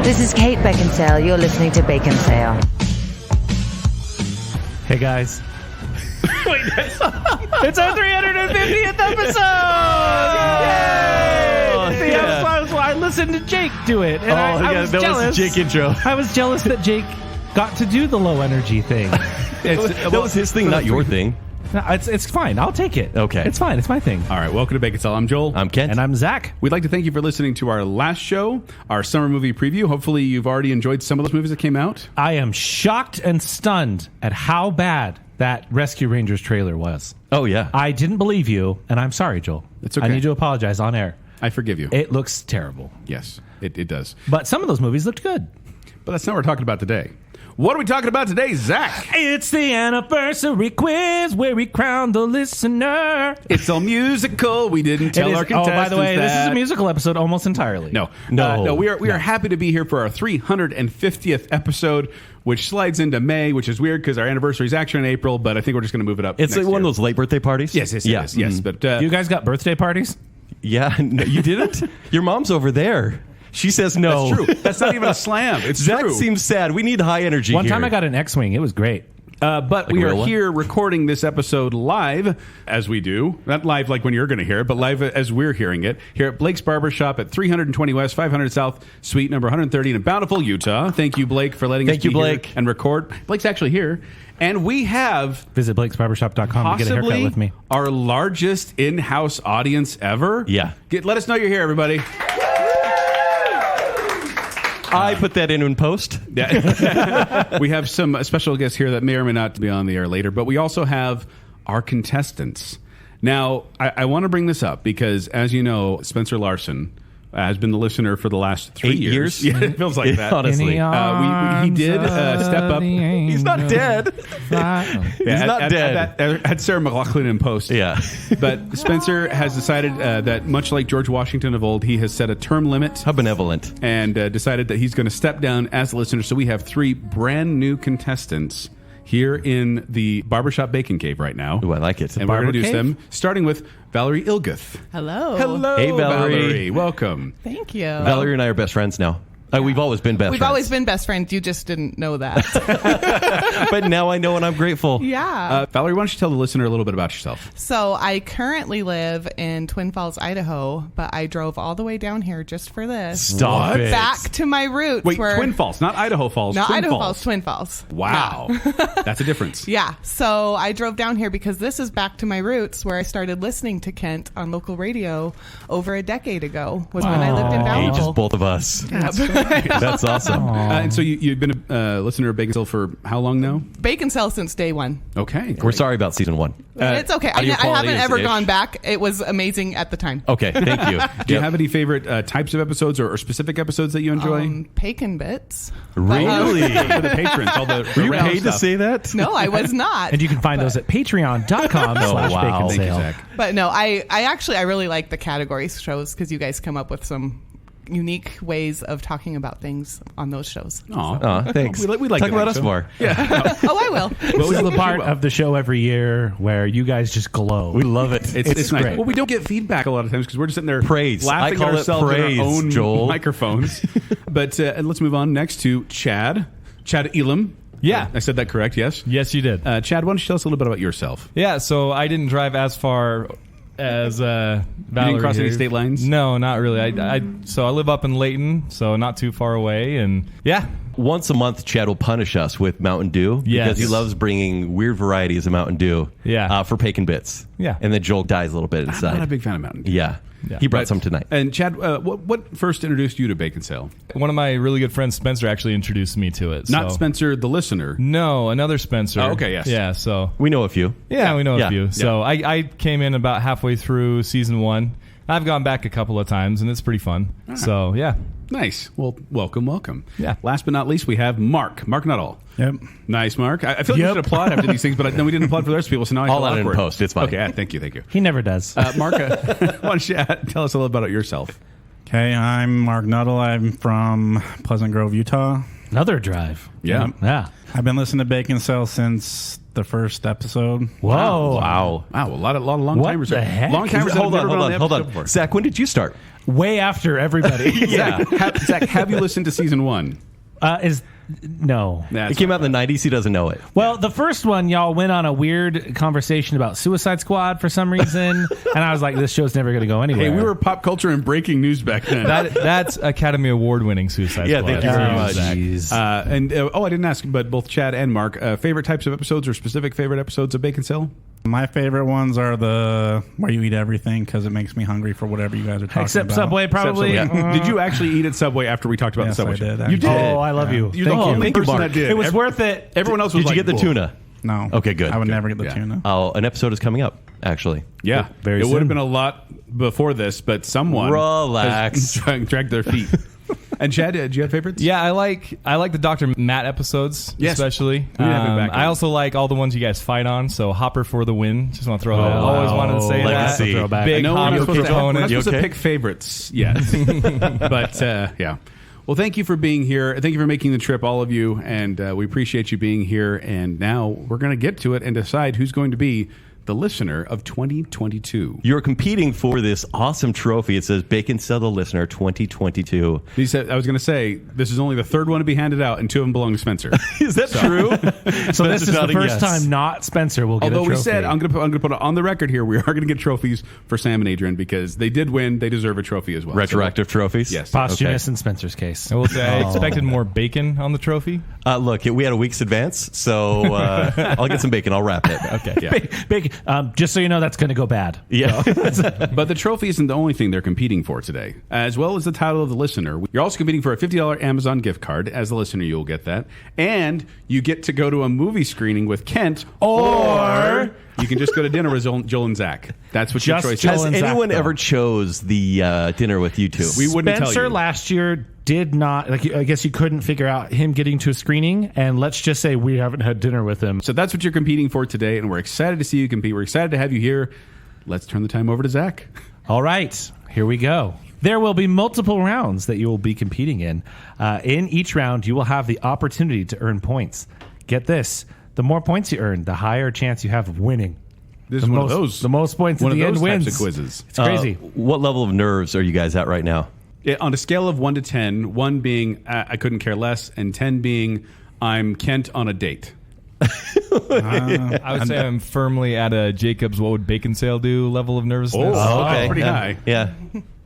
This is Kate Baconsale. You're listening to Baconsale. Hey, guys. Wait, it's our 350th episode! Yay! See, I listened to Jake do it, and I was jealous. Was the Jake intro. I was jealous that Jake got to do the low energy thing. That was his thing, not your thing. No, it's fine. I'll take it. Okay. It's fine. It's my thing. All right, welcome to Baconsale. I'm Joel. I'm Kent. And I'm Zach. We'd like to thank you for listening to our last show, our summer movie preview. Hopefully you've already enjoyed some of those movies that came out. I am shocked and stunned at how bad that Rescue Rangers trailer was. Oh, yeah. I didn't believe you, and I'm sorry, Joel. It's okay. I need to apologize on air. I forgive you. It looks terrible. Yes, it does. But some of those movies looked good. But that's not what we're talking about today. What are we talking about today, Zach? It's the anniversary quiz where we crown the listener. It's all musical. We didn't tell our contestants. Oh, by the way, that. this is a musical episode almost entirely. No. We are happy to be here for our 350th episode, which slides into May, which is weird because our anniversary is actually in April, but I think we're just going to move it up. It's like one of those late birthday parties? Yes. Mm-hmm. But you guys got birthday parties? Yeah, no, you didn't? Your mom's over there. She says no. That's true. That's not even a slam. It's Zach true. seems sad. We need high energy One here. time I got an X-Wing. It was great. But we are here recording this episode live, as we do. Not live like when you're going to hear it, but live as we're hearing it, here at Blake's Barber Shop at 320 West, 500 South, Suite number 130 in Bountiful, Utah. Thank you, Blake, for letting us be here and record. Blake's actually here. And we have... Visit Blake'sBarbershop.com to get a haircut with me. Our largest in-house audience ever. Yeah. Let us know you're here, everybody. I put that in post. Yeah. We have some special guests here that may or may not be on the air later, but we also have our contestants. Now, I want to bring this up because, as you know, Spencer Larson has been the listener for the last 3 years. Yeah, it feels like that. Honestly. He did step up. He's not dead. He's not dead. At Sarah McLachlan in post. Yeah. But Spencer has decided that, much like George Washington of old, he has set a term limit. How benevolent. And decided that he's going to step down as a listener. So we have 3 brand new contestants here in the Barbershop Bacon Cave right now. Ooh, I like it. And we're going to introduce them, starting with Valerie Ilguth. Hello. Hello, Hey, Valerie. Welcome. Thank you. Valerie and I are best friends now. We've always been best friends. We've always been best friends. You just didn't know that. But now I know and I'm grateful. Yeah. Valerie, why don't you tell the listener a little bit about yourself? So I currently live in Twin Falls, Idaho, but I drove all the way down here just for this. Stop it. Back to my roots. Wait, Twin Falls, not Idaho Falls. Not Twin Idaho Falls. Falls, Twin Falls. Wow. That's a difference. Yeah. So I drove down here because this is back to my roots where I started listening to Kent on local radio over a decade ago was when I lived in Ages, Bountiful. both of us. That's awesome. And so you've been a listener of Baconsale for how long now? Baconsale since day one. Okay. We're sorry about season 1. It's okay. I haven't ever gone back. It was amazing at the time. Okay, thank you. Do you have any favorite types of episodes or specific episodes that you enjoy? Bacon bits. Really? For the patrons, all the Were you round paid to stuff. say that? No, I was not. And you can find those at patreon.com/Baconsale. Thank you, Zach. But no, I really like the category shows because you guys come up with some unique ways of talking about things on those shows. Aw, thanks. We like Talk it, about us actually. more. Yeah. Oh, I will. This is the part of the show every year where you guys just glow. We love it. It's nice. great. Well, we don't get feedback a lot of times because we're just sitting there Praise. laughing I call at it ourselves praise, in our own Joel. microphones. But let's move on next to Chad Elam. Yeah. I said that correct, yes? Yes, you did. Chad, why don't you tell us a little bit about yourself? Yeah, so I didn't drive as far as Valerie. You didn't cross any here. state lines? No, not really. So I live up in Layton, so not too far away, and yeah. Once a month, Chad will punish us with Mountain Dew Yes. because he loves bringing weird varieties of Mountain Dew for Bacon Bits. Yeah. And then Joel dies a little bit inside. I'm not a big fan of Mountain Dew. Yeah. He brought some tonight. And Chad, what first introduced you to Baconsale? One of my really good friends, Spencer, actually introduced me to it. Not so. Spencer, the listener. No, another Spencer. Oh, okay, yes. Yeah, so. We know a few. Yeah, we know Yeah. a few. So I came in about halfway through season 1. I've gone back a couple of times, and it's pretty fun. Right. So, yeah. Nice. Well, welcome. Yeah. Last but not least, we have Mark Nuttall. Yep. Nice, Mark. I feel like you should applaud after these things, but we didn't applaud for the rest of people, so now I feel All out in awkward. post. It's fine. Okay, thank you. He never does. Mark, why don't you tell us a little about yourself? Okay, I'm Mark Nuttall. I'm from Pleasant Grove, Utah. Another drive. Yeah. Yeah. I've been listening to Baconsale since the first episode. Whoa. Wow. Wow, a lot of long What timers. the heck? Long timers. that have never been the Hold episode on. before. Zach, when did you start? Way after everybody. Zach, have you listened to season 1? No. It came out in the 90s. He doesn't know it. Well, the first one, y'all went on a weird conversation about Suicide Squad for some reason, and I was like, this show's never going to go anywhere. Hey, we were pop culture and breaking news back then. That's Academy Award winning Suicide Yeah, Squad. thank you very much. Zach. Jeez. I didn't ask, but both Chad and Mark, favorite types of episodes or specific favorite episodes of Baconsale? My favorite ones are the where you eat everything because it makes me hungry for whatever you guys are talking Except about. Subway, probably. Yeah. Did you actually eat at Subway after we talked about Yes, the Subway I show? did, You did. actually. Oh, I love you. You're the Thank only you. person that did. It was worth it. Everyone else was Did like, you get the "Bull." tuna? No. Okay, good. I would Good. never get the Yeah. tuna. Oh, an episode is coming up, actually. Yeah, Very it would soon. have been a lot before this, but someone Relax. has dragged their feet. And Chad, do you have favorites? Yeah, I like the Dr. Matt episodes, Yes. especially. We have it back I on. also like all the ones you guys fight on. So Hopper for the win. Just want to throw that. Always wanted to say Legacy. that. Throwback. Big No, we're Hopper not supposed, to, we're proponent. not supposed to okay? pick favorites yet. But yeah. Well, thank you for being here. Thank you for making the trip, all of you. And we appreciate you being here. And now we're going to get to it and decide who's going to be the listener of 2022. You're competing for this awesome trophy. It says Baconsale the Listener 2022. He said, I was going to say, this is only the third one to be handed out, and 2 of them belong to Spencer. Is that true? So this is the not a first yes. time not Spencer will get a Although trophy. we said, I'm going to put it on the record here, we are going to get trophies for Sam and Adrian because they did win. They deserve a trophy as well. Retroactive trophies? Yes. Posthumous in Spencer's case. I will say I expected more bacon on the trophy. Look, we had a week's advance, so I'll get some bacon. I'll wrap it. Okay. Yeah. Big, just so you know, that's going to go bad. Yeah. But the trophy isn't the only thing they're competing for today. As well as the title of the listener, you're also competing for a $50 Amazon gift card. As the listener, you'll get that. And you get to go to a movie screening with Kent, or you can just go to dinner with Joel and Zach. That's what your Just choice Joel is. Has and Zach, anyone though. ever chose the dinner with you two? We wouldn't Spencer tell you. last year did not, like, I guess you couldn't figure out him getting to a screening, and let's just say we haven't had dinner with him. So that's what you're competing for today, and we're excited to see you compete. We're excited to have you here. Let's turn the time over to Zach. All right, here we go. There will be multiple rounds that you will be competing in. In each round, you will have the opportunity to earn points. Get this. The more points you earn, the higher chance you have of winning. This The is one most, of those. the most points one at of the those end types wins. of quizzes. It's crazy. What level of nerves are you guys at right now? On a scale of 1 to 10, 1 being I couldn't care less, and 10 being I'm Kent on a date. I would say I'm firmly at a Jacob's what would Baconsale do level of nervousness. Pretty Yeah. high. Yeah.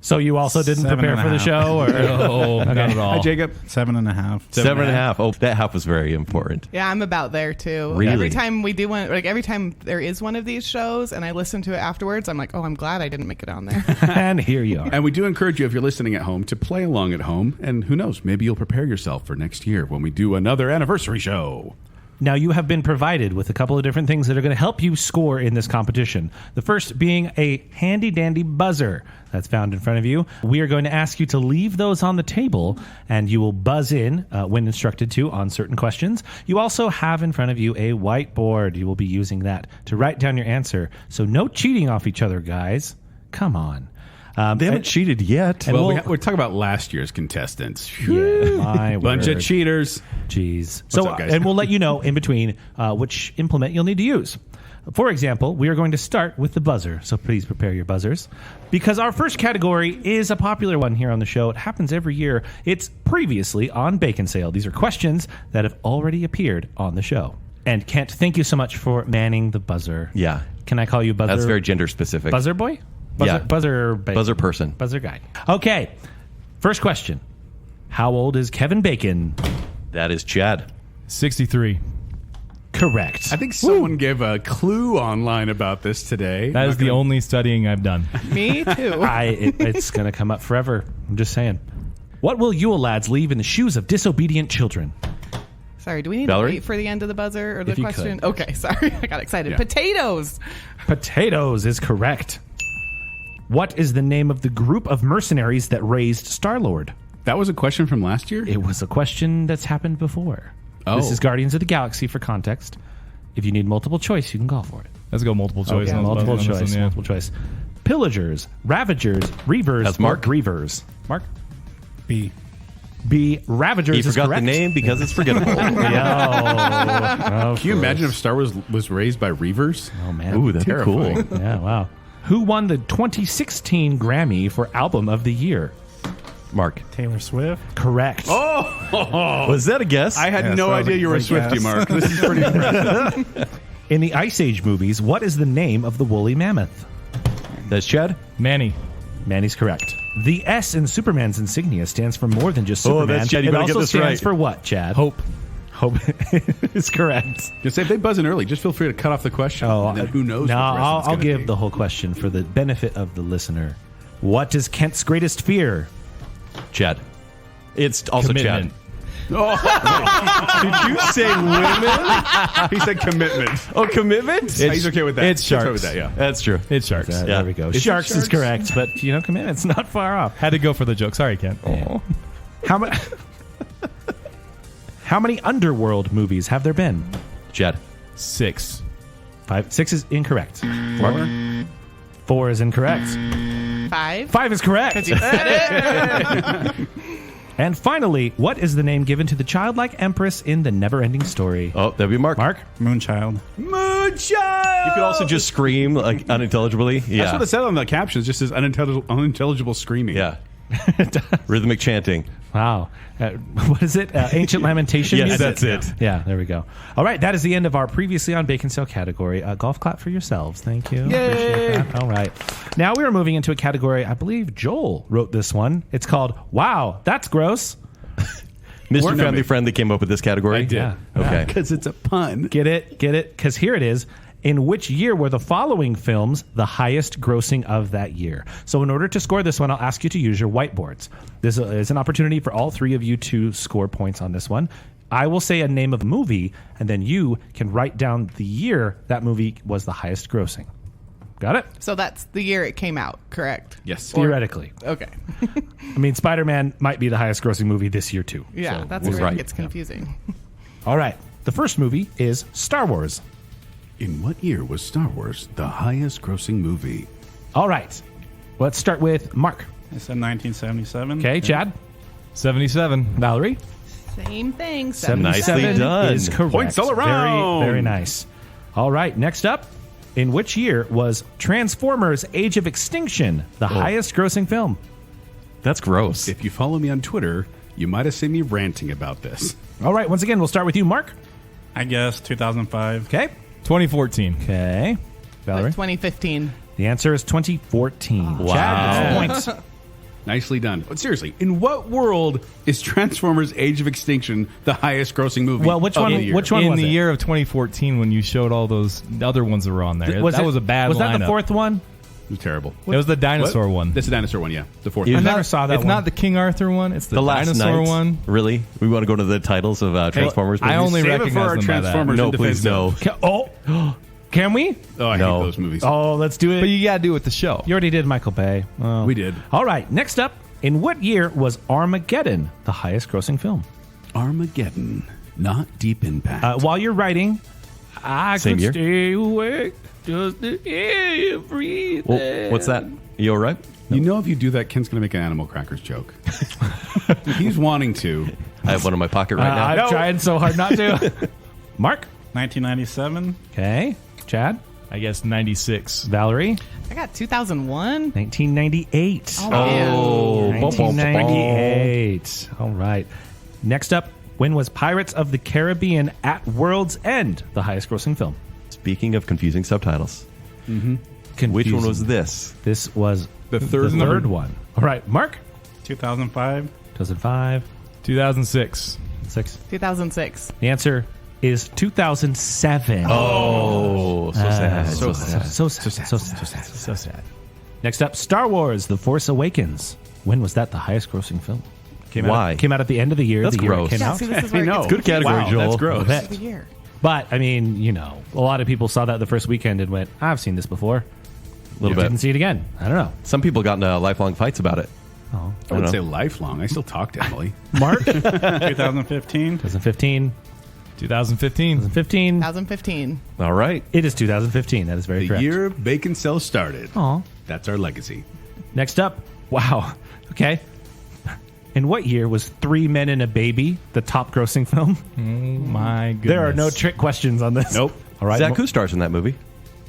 So you also didn't 7.5. prepare for the show? Or? No, not at all. Hi, Jacob. 7.5. 7.5. Oh, that half was very important. Yeah, I'm about there too. Really? Every time we do one, like every time there is one of these shows, and I listen to it afterwards, I'm like, oh, I'm glad I didn't make it on there. And here you are. And we do encourage you, if you're listening at home, to play along at home. And who knows, maybe you'll prepare yourself for next year when we do another anniversary show. Now, you have been provided with a couple of different things that are going to help you score in this competition. The first being a handy-dandy buzzer that's found in front of you. We are going to ask you to leave those on the table, and you will buzz in when instructed to on certain questions. You also have in front of you a whiteboard. You will be using that to write down your answer. So no cheating off each other, guys. Come on. They haven't cheated yet. And Well, we'll- we're talking about last year's contestants. Yeah, my Bunch word. of cheaters. Jeez. So, up, guys? and we'll let you know in between which implement you'll need to use. For example, we are going to start with the buzzer. So please prepare your buzzers. Because our first category is a popular one here on the show. It happens every year. It's previously on Baconsale. These are questions that have already appeared on the show. And Kent, thank you so much for manning the buzzer. Yeah. Can I call you buzzer? That's very gender specific. Buzzer boy? Buzzer, Yeah. Buzzer person. Buzzer guy. Okay. First question. How old is Kevin Bacon? That is Chad. 63. Correct. I think someone gave a clue online about this today. That is the only studying I've done. Me too. It's going to come up forever. I'm just saying. What will Yule lads leave in the shoes of disobedient children? Sorry, do we need Valerie? to wait for the end of the buzzer or the If you question? could. Okay, sorry. I got excited. Yeah. Potatoes. Potatoes is correct. What is the name of the group of mercenaries that raised Star-Lord? That was a question from last year? It was a question that's happened before. Oh. This is Guardians of the Galaxy for context. If you need multiple choice, you can call for it. Let's go multiple choice. Okay, on multiple this one, choice. yeah. Multiple choice. Pillagers, Ravagers, Reavers, That's Mark. or Grievers. Mark? B. B. Ravagers He is forgot correct. the name because it's forgettable. Can you imagine if Star Wars was raised by Reavers? Oh, man. Ooh, that'd be cool. Yeah, wow. Who won the 2016 Grammy for Album of the Year? Mark. Taylor Swift. Correct. Was that a guess? I had Yes, no that was idea a you were a great Swiftie, guess. Mark. This is pretty impressive. In the Ice Age movies, what is the name of the woolly mammoth? That's Chad. Manny. Manny's correct. The S in Superman's insignia stands for more than just Oh, Superman. that's Chad. You it better also get this stands right. for what, Chad? Hope. Hope is correct. Just say if they buzz in early, just feel free to cut off the question. and then who knows? No, what the rest of it's I'll gonna give be. the whole question for the benefit of the listener. What is Kent's greatest fear? Chad. It's also Commitment. Chad. Did you say women? He said commitment. Oh, commitment? He's okay with that. It's He's okay sharks. with that, yeah. That's true. It's sharks. Yeah. There we go. Is it Sharks is sharks? correct, but commitment's not far off. Had to go for the joke. Sorry, Ken. How many? How many Underworld movies have there been? Chad. 6. 5. 6 is incorrect. Mark. 4 is incorrect. 5. 5 is correct. Because you said it. And finally, what is the name given to the childlike empress in the never-ending story? Oh, that'd be Mark. Mark? Moonchild. Moonchild! You could also just scream like unintelligibly. Yeah. That's what it said on the captions, just as unintelligible screaming. Yeah. Rhythmic chanting. Wow. What is it? Ancient Lamentation Yes, music? that's it. Yeah, there we go. All right, that is the end of our previously on Baconsale category. Golf clap for yourselves. Thank you. Yay! Appreciate that. All right. Now we are moving into a category, I believe Joel wrote this one. It's called, Wow, That's Gross. Mr. Family Friend that came up with this category? I did. Yeah. Okay. Because it's a pun. Get it? Get it? Because here it is. In which year were the following films the highest grossing of that year? So in order to score this one, I'll ask you to use your whiteboards. This is an opportunity for all three of you to score points on this one. I will say a name of a movie, and then you can write down the year that movie was the highest grossing. Got it? So that's the year it came out, correct? Yes. Theoretically. Okay. I mean, Spider-Man might be the highest grossing movie this year, too. Yeah, So that's we'll- where right. it gets confusing. All right. The first movie is Star Wars. In what year was Star Wars the highest grossing movie? All right. Let's start with Mark. I said 1977. Okay, Chad? 77. Valerie? Same thing. Nicely 77 done. is correct. Points all around. Very, very nice. All right, next up. In which year was Transformers Age of Extinction the highest grossing film? That's gross. If you follow me on Twitter, you might have seen me ranting about this. All right, once again, we'll start with you, Mark. I guess 2005. Okay. 2014. Okay. Valerie? 2015. The answer is 2014. Wow. Chad, points. Nicely done. But seriously, in what world is Transformers Age of Extinction the highest grossing movie? Well, which of one- the year? which one- In was the it? year of 2014, when you showed all those other ones that were on there, that was a bad Was that the lineup. fourth one? It was terrible. It was the dinosaur What? one. That's the dinosaur one, yeah. The fourth You I one. never saw that It's one. not the King Arthur one. It's the, the last dinosaur night. one. Really? We want to go to the titles of Transformers movies? I only Save it for recognize our them by that. Transformers. No, in please, defense no. Oh, can we? Oh, I No. hate those movies. Oh, let's do it. But you got to do it with the show. You already did Michael Bay. Oh. We did. All right, next up. In what year was Armageddon the highest grossing film? Armageddon, not Deep Impact. While you're writing, I Same could year? stay awake just to hear you breathe. Well, what's that? You all right? You know, if you do that, Ken's going to make an Animal Crackers joke. He's wanting to. I have one in my pocket right now. I'm trying so hard not to. Mark? 1997. Okay. Chad? I guess 96. Valerie? I got 2001. 1998. Oh, man. 1998. All right. Next up, when was Pirates of the Caribbean at World's End the highest grossing film? Speaking of confusing subtitles, which one was this? This was The third one. All right, Mark? 2005. 2005. 2006. 6. 2006. The answer is 2007. Oh, so sad. So sad. So sad. So sad. Next up, Star Wars: The Force Awakens. When was that the highest grossing film? Why? Came out at the end of the year. That's the year gross. It came Yeah, out. see, this is where it gets Good category, Wow, Joel. that's gross. Bet. the year. But I mean, a lot of people saw that the first weekend and went, "I've seen this before." A little Didn't bit. see it again. I don't know. Some people got into lifelong fights about it. I know. wouldn't say lifelong. I still talk to Emily. Mark? 2015. 2015. 2015. 2015. 2015. All right. It is 2015. That is very The correct. year Baconsale started. Aw. That's our legacy. Next up, wow. Okay. In what year was 3 Men and a Baby the top grossing film? My goodness. There are no trick questions on this. Nope. All right. Zach, who stars in that movie?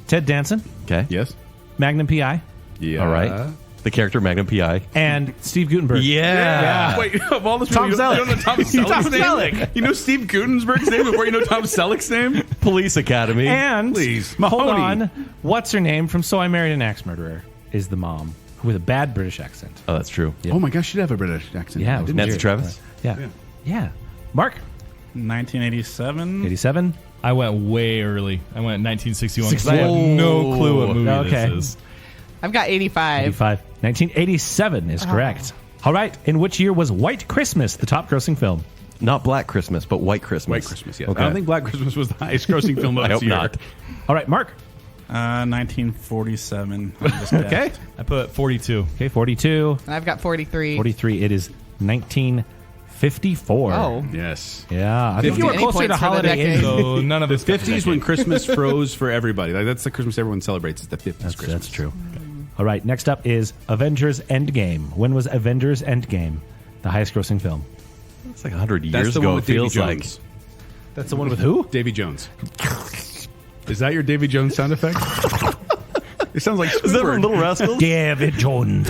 Ted Danson, Okay. Yes. Magnum P.I., Yeah. All right. The character Magnum P.I. and Steve Gutenberg. Yeah. Wait, of all the Tom people, you don't know Selleck. Tom Selleck's Tom name? Selleck. You know Steve Gutenberg's name before you know Tom Selleck's name? Police Academy. And Please, hold Mahoney. on. What's her name from So I Married an Axe Murderer is the mom with a bad British accent. Oh, that's true. Oh my gosh, she'd have a British accent. Yeah, I didn't Nancy hear it. Travis. Yeah. Mark, 1987. 87. I went way early. I went 1961 because I 61. have no clue what movie Okay. this is. I've got 85. 85. 1987 is correct. All right. In which year was White Christmas the top grossing film? Not Black Christmas, but White Christmas. White Christmas, yes. Okay. I don't think Black Christmas was the highest grossing film of I this hope year. not. All right, Mark. 1947. I just Okay. guessed. I put 42. Okay, 42. And I've got 43. 43. It is 1954. Oh. Yes. Yeah. I think you were Any closer points to for the holiday decade. age. So none of this. 50s when Christmas froze for everybody. Like, that's the Christmas everyone celebrates. It's the 50s Christmas. That's true. All right, next up is Avengers Endgame. When was Avengers Endgame the highest grossing film? It's like 100 That's years the ago, one it with Davy feels like. Jones. That's the one with who? Davy Jones. Is that your Davy Jones sound effect? It sounds like Is that from Squidward. Little Rascals? David Jones.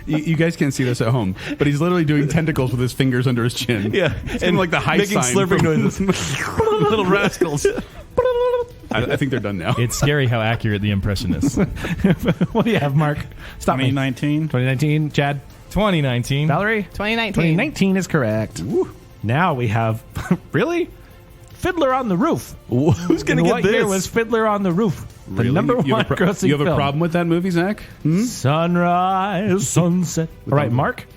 You guys can't see this at home, but he's literally doing tentacles with his fingers under his chin. Yeah. It's kind of like the high making sign slurping from noises. Little Rascals. I think they're done now. It's scary how accurate the impression is. What do you have, Mark? Stop me. 2019. 2019. Chad. 2019. Valerie. 2019. 2019 is correct. Now we have really Fiddler on the Roof. Who's going to And get what this? year was Fiddler on the Roof? The Really? number You one have a grossing You have a film. problem with that movie, Zach? Sunrise, sunset. All right, Mark.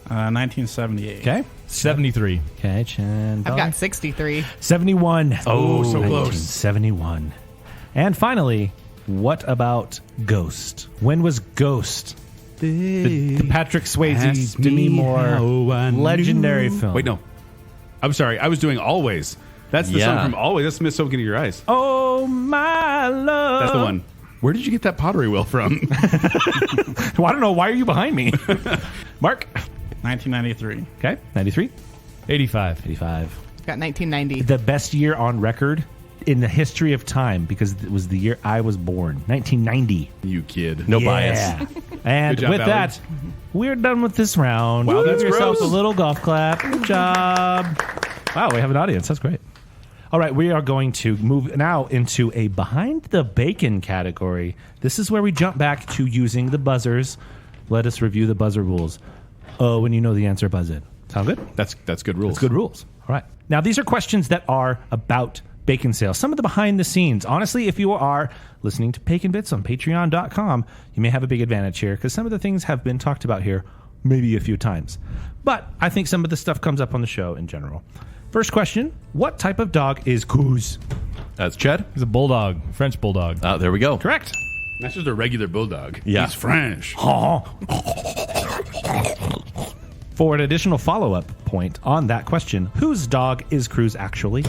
1978. Okay. 73. Okay, Chan. I've got 63. 71. Oh, so close. 71. And finally, what about Ghost? When was Ghost? The Patrick Swayze, Demi Moore, legendary film. Wait, no. I'm sorry. I was doing Always. That's the song Yeah. from Always. That's Miss Soaking in Your Eyes. Oh, my love. That's the one. Where did you get that pottery wheel from? Well, I don't know. Why are you behind me? Mark. 1993. Okay. 93. 85. 85. I've got 1990. The best year on record in the history of time because it was the year I was born. 1990. You kid. No Yeah. bias. And Good job, with Valerie. that, we're done with this round. Wow, Give that's yourself gross. a little golf clap. Good job. Wow, we have an audience. That's great. All right, we are going to move now into a behind the bacon category. This is where we jump back to using the buzzers. Let us review the buzzer rules. Oh, when you know the answer, buzz in. Sound good? That's good rules. It's good rules. All right. Now, these are questions that are about Baconsale. Some of the behind the scenes. Honestly, if you are listening to Bacon Bits on patreon.com, you may have a big advantage here because some of the things have been talked about here maybe a few times. But I think some of the stuff comes up on the show in general. First question, what type of dog is Coos? That's Chad. He's a bulldog. French bulldog. There we go. Correct. That's just a regular bulldog. Yeah. He's French. For an additional follow-up point on that question, whose dog is Cruz actually?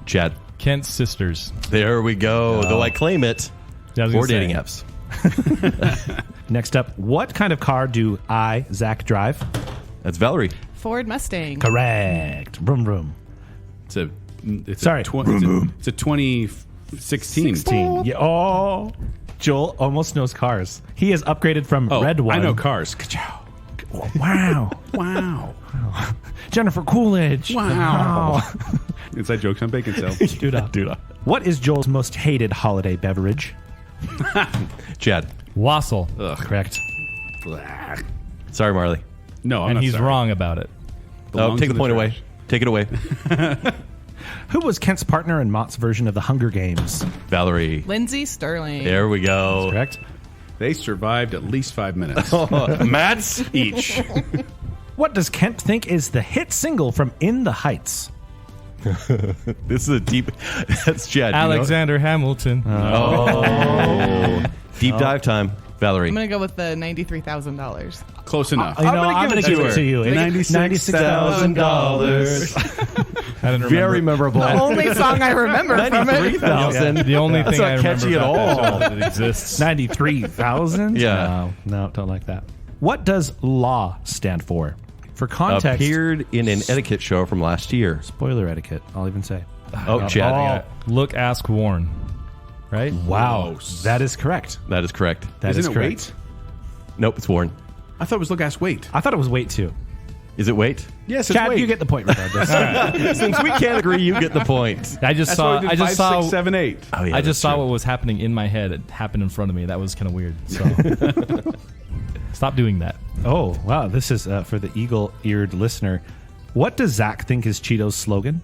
Chad. Kent's sisters. There we go. Though I claim it Yeah, I was for gonna say. dating apps. Next up, what kind of car do I, Zach, drive? That's Valerie. Ford Mustang. Correct. Vroom, vroom. It's Sorry. A it's a 2016. 16. Yeah. Oh, Joel almost knows cars. He has upgraded from red one. I know cars. Ka-chow. Wow. Wow. Jennifer Coolidge. Wow. Inside jokes on Baconsale. Doodah. What is Joel's most hated holiday beverage? Chad. Wassail. Correct. Sorry, Marley. No, I'm And not he's sorry. wrong about it. Belongs Take in the point trash. away. Take it away. Who was Kent's partner in Mott's version of the Hunger Games? Valerie. Lindsay Sterling. There we go. Correct. They survived at least 5 minutes Matt's. each. What does Kent think is the hit single from In the Heights? This is a deep. That's Chad. Do you know it? Alexander Hamilton. Oh. Deep dive time. Valerie. I'm going to go with the $93,000. Close enough. I'm going to give it to you. It's $96,000. I didn't remember. Very memorable. The only song I remember from it. 93,000. The only That's thing not I remember catchy at about that all. show is that it exists. 93,000? Yeah. No, don't like that. What does law stand for? For context, Appeared in an etiquette show from last year. spoiler etiquette, I'll even say. Oh, Chad. Look, ask, warn. Right? Wow. Close. That is correct. That is correct. That is Isn't it correct. wait? Nope, it's Warren. I thought it was look, ask, wait. I thought it was wait too. Is it wait? Yes, it's Chad, wait. you get the point regardless. Since we can't agree, you get the point. I just That's saw. why we did I just 5, saw. 6, 7, 8. Oh, yeah, I just that's saw true. what was happening in my head. It happened in front of me. That was kind of weird. So stop doing that. Oh, wow. This is for the eagle-eared listener. What does Zach think is Cheetos' slogan?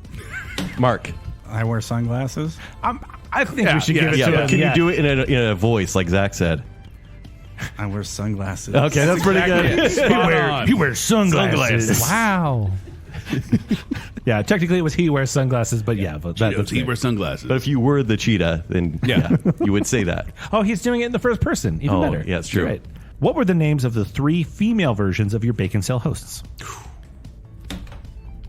Mark. I wear sunglasses. I think we should give it Yeah, to but him. can Yeah. you do it in a voice like Zach said? I wear sunglasses. Okay, that's pretty good. He wears sunglasses. Wow. Yeah, technically it was he wears sunglasses, but yeah. But that's He fair. wears sunglasses. But if you were the cheetah, then yeah, you would say that. Oh, he's doing it in the first person. Even Oh, better. yeah, it's true. You're right. What were the names of the 3 female versions of your Baconsale hosts?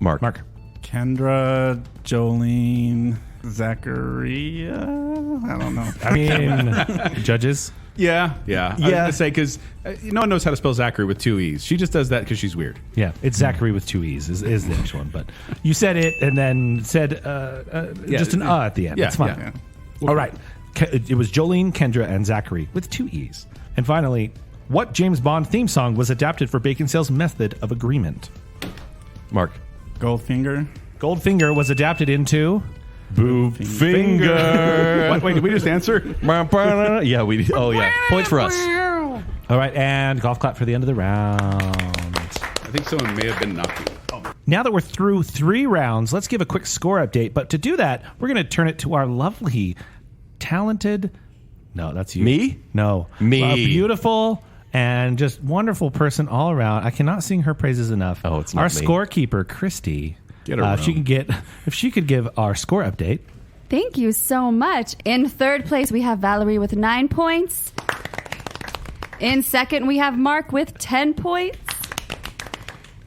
Mark. Kendra, Jolene, Zacharia. I don't know. I mean, judges. yeah. I was going to say, because no one knows how to spell Zachary with 2 E's. She just does that because she's weird. Yeah, it's Zachary with 2 E's is the actual one. But you said it and then said just an at the end. Yeah, That's fine. yeah. All right. It was Jolene, Kendra, and Zachary with 2 E's. And finally, what James Bond theme song was adapted for Baconsale's method of agreement? Mark. Goldfinger. Goldfinger was adapted into Boob finger. What, wait, did we just answer? Yeah, we. Oh yeah, points for us. All right, and golf clap for the end of the round. I think someone may have been knocking. Now that we're through 3 rounds, let's give a quick score update. But to do that, we're going to turn it to our lovely, talented... No, that's you. Me? No. Me. Beautiful and just wonderful person all around. I cannot sing her praises enough. Oh, it's not our me. scorekeeper, Christy. Get her if she could give our score update. Thank you so much. In third place, we have Valerie with 9 points. In second, we have Mark with 10 points.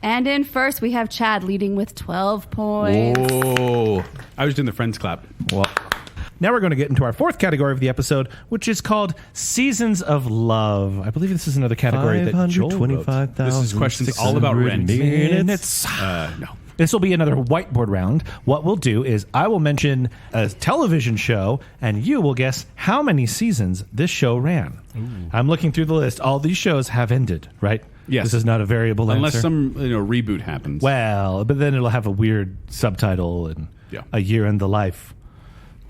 And in first, we have Chad leading with 12 points. Oh, I was doing the friends clap. well, Now we're going to get into our 4th category of the episode, which is called Seasons of Love. I believe this is another category that Joel wrote. This is questions all about rent. Minutes. No. This will be another whiteboard round. What we'll do is I will mention a television show, and you will guess how many seasons this show ran. I'm looking through the list. All these shows have ended, right? Yes. This is not a variable Unless answer. some reboot happens. Well, but then it'll have a weird subtitle and Yeah. a year in the life,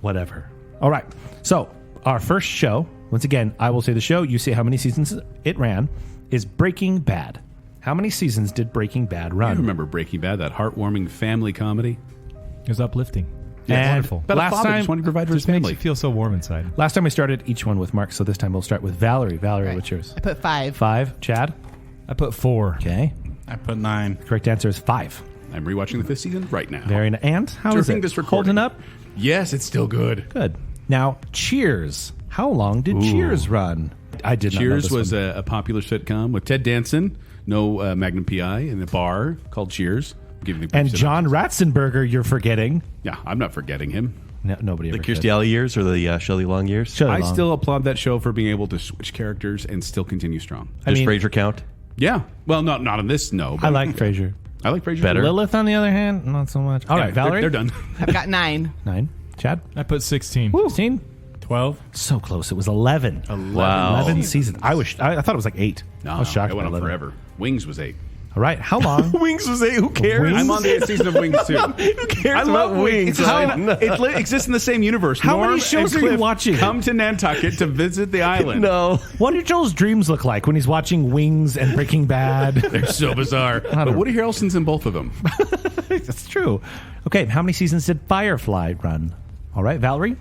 whatever. All right. So our first show, once again, I will say the show, you say how many seasons it ran, is Breaking Bad. How many seasons did Breaking Bad I run? remember Breaking Bad, that heartwarming family comedy. It was uplifting. And wonderful. But last a father time, just wanted to provide for his Just makes family. you feel so warm inside. last time we started each one with Mark, so this time we'll start with Valerie. Valerie, what's yours? I put 5. 5. Chad? I put 4. Okay. I put 9. Correct answer is 5. I'm rewatching the 5th season right now. Very nice. And how is During it? this recording. Holding up? Yes, it's still good. Good. Now, Cheers. How long did Cheers run? I did not know Cheers this was one. a popular sitcom with Ted Danson, no Magnum PI, in a bar called Cheers. And John Ratzenberger, you're forgetting. Yeah, I'm not forgetting him. No, nobody ever the could. Kirstie Alley years or the Shelley Long years? Shelley I Long. still applaud that show for being able to switch characters and still continue strong. Does mean- Frasier count? Yeah. Well, not on this, no. I like Frasier. I like Frasier. Better. Lilith, on the other hand, not so much. All Yeah, right, Valerie. They're done. I've got 9. 9. Chad? I put 16. 16? 12. So close. It was 11. Wow. 11 seasons. I thought it was like 8. No, I was shocked. it went by on 11. forever. Wings was 8. All right. How long? Wings was 8. Who cares? Wings? I'm on the 8th season of Wings, too. Who cares I love about Wings. Wings? It exists in the same universe. How many Norm shows and are you Cliff watching? Come to Nantucket to visit the island. No. What do Joel's dreams look like when he's watching Wings and Breaking Bad? They're so bizarre. But Woody Harrelson's in both of them. That's true. Okay. How many seasons did Firefly run? All right. Valerie?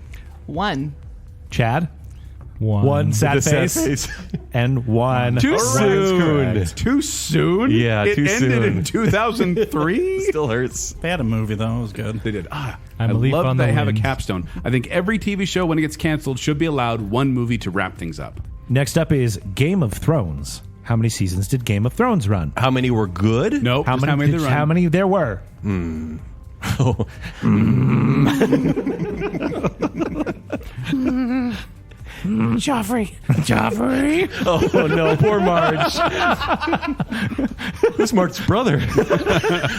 1. Chad? 1. 1 sad The sad face. face. And 1. Too All soon. correct. Too soon? Yeah, it too ended soon. in 2003? Still hurts. They had a movie, though. It was good. They did. I'm I a leaf love on that the they have a wind. capstone. I think every TV show, when it gets canceled, should be allowed one movie to wrap things up. Next up is Game of Thrones. How many seasons did Game of Thrones run? How many were good? Nope. How just many? they run. How many there were? Joffrey. Joffrey. Oh no, poor Marge. Who's Mark's brother?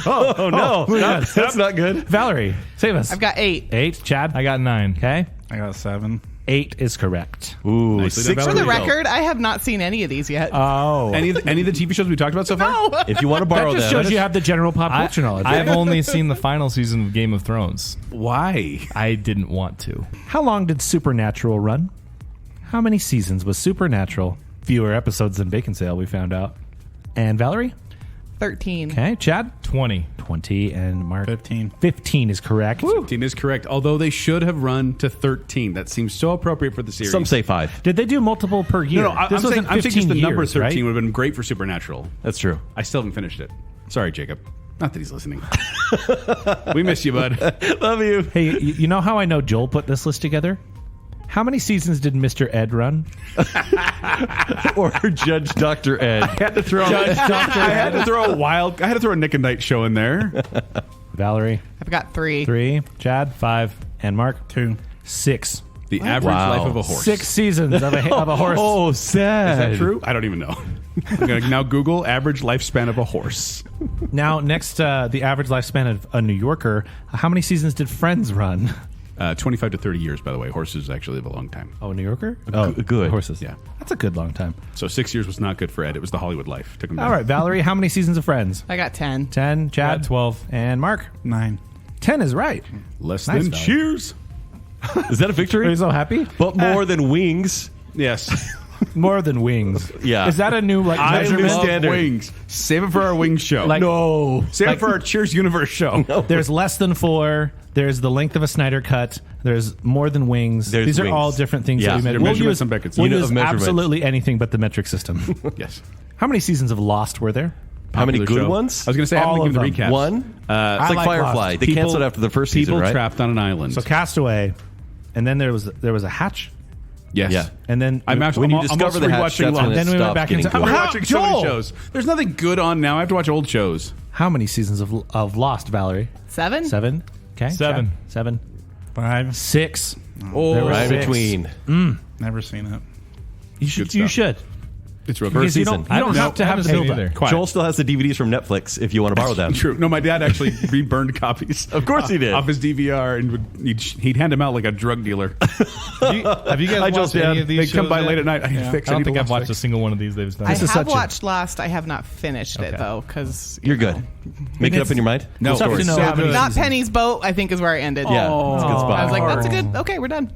oh no, that's not good. Valerie, save us. I've got 8. 8. Chad? I got 9. Okay. I got 7. 8 is correct. Ooh, Nicely 6 done, For the Valerie. record, I have not seen any of these yet. Oh. Any of the TV shows we talked about so far? No. If you want to borrow that just them, shows you have the general pop culture knowledge. I've only seen the final season of Game of Thrones. Why? I didn't want to. How long did Supernatural run? How many seasons was Supernatural? Fewer episodes than Baconsale, we found out. And Valerie? 13. Okay. Chad? 20. 20. And Mark? 15. 15 is correct. 15 is correct, although they should have run to 13. That seems so appropriate for the series. some say 5. Did they do multiple per year? No, I'm This saying, wasn't I'm saying just the 15 number years, 13 right? would have been great for Supernatural. That's true. I still haven't finished it. Sorry, Jacob. Not that he's listening. We miss you, bud. Love you. Hey, you know how I know Joel put this list together? How many seasons did Mr. Ed run? Or Judge Dr. Ed. I had to throw. I had to throw a Nick and Night show in there. Valerie? I've got 3. 3. Chad? 5. And Mark? 2. 6. The average Wow. life of a horse. 6 seasons of a horse. Oh, sad. Is that true? I don't even know. I'm going to now Google average lifespan of a horse. Now, next, the average lifespan of a New Yorker. How many seasons did Friends run? 25 to 30 years, by the way. Horses actually live a long time. Oh, a New Yorker? good. Horses. Yeah. That's a good long time. So 6 years was not good for Ed. It was the Hollywood life. Took him down. All right, Valerie, how many seasons of Friends? I got 10. 10. Chad? Got 12. And Mark? 9. 10 is right. Less Nice, than Valerie. Cheers. Is that a Are victory? you so happy? But more than wings. Yes. More than wings. Yeah. Is that a new I measurement? love standard. wings. Save it for our wings show. No. Save it for our Cheers Universe show. There's less than 4. There's the length of a Snyder cut. There's more than wings. There's These are wings. all different things Yeah. that we They're measure. We'll measurements use, and Baconsale. we'll Unit use of measurement. absolutely anything but the metric system. Yes. How many seasons of Lost were there? How many Popular good show. ones? I was going to say, I All haven't given of the them. recap. One? It's like like Firefly. Lost. They canceled after the first season, People right? trapped on an island. So Castaway, and then there was a hatch, yes. Yeah. and then I'm actually When you I'm discover almost the hatch, rewatching that's when Lost. it Then we went stops back getting into- good. We're How- watching so many Joel! shows. There's nothing good on now. I have to watch old shows. How many seasons of Lost, Valerie? 7? 7. Okay. 7. Chad? 7. 5. 6. Oh, There were Right in 6. between. Never seen it. You should. Good You stuff. should. it's real Because good. you don't, season. you don't have to have haven't seen Hilda. either. Quiet. Joel still has the DVDs from Netflix if you want to borrow them. True. No, my dad actually burned copies. Of course he did. Off his DVR, and he'd hand them out like a drug dealer. Have you guys I watched just any did. of these They'd come shows by yet? late at night. I need to fix. I don't need to think I've watch watched a fix. single one of these they've done. I This is have such a- watched Lost. I have not finished it, though, because... You're good. Make it up in your mind. No, It's tough to know how many Not seasons. Penny's Boat, I think, is where I ended. Yeah, it's a good spot. I was like, that's a good... Okay, we're done.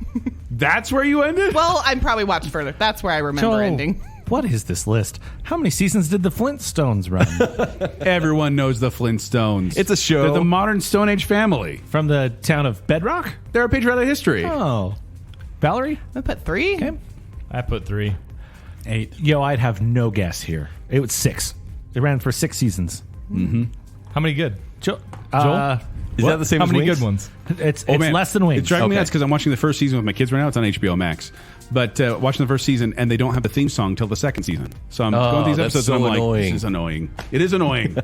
That's where you ended. Well, I'm probably watched further. That's where I remember Joel, ending. What is this list? How many seasons did the Flintstones run? Everyone knows the Flintstones. It's a show. They're the modern Stone Age family. From the town of Bedrock? They're a patriotic history. Oh. Valerie? I put 3. Okay. I put 3. 8. Yo, I'd have no guess here. It was 6. It ran for 6 seasons. How many good? Joel? Is that the same How as many Wings? good ones? It's Oh, man. less than Wings. It's driving me Okay. nuts because I'm watching the first season with my kids right now. It's on HBO Max. But watching the first season, and they don't have the theme song till the second season. So I'm going through these that's episodes, so and I'm like, annoying. this is annoying. It is annoying.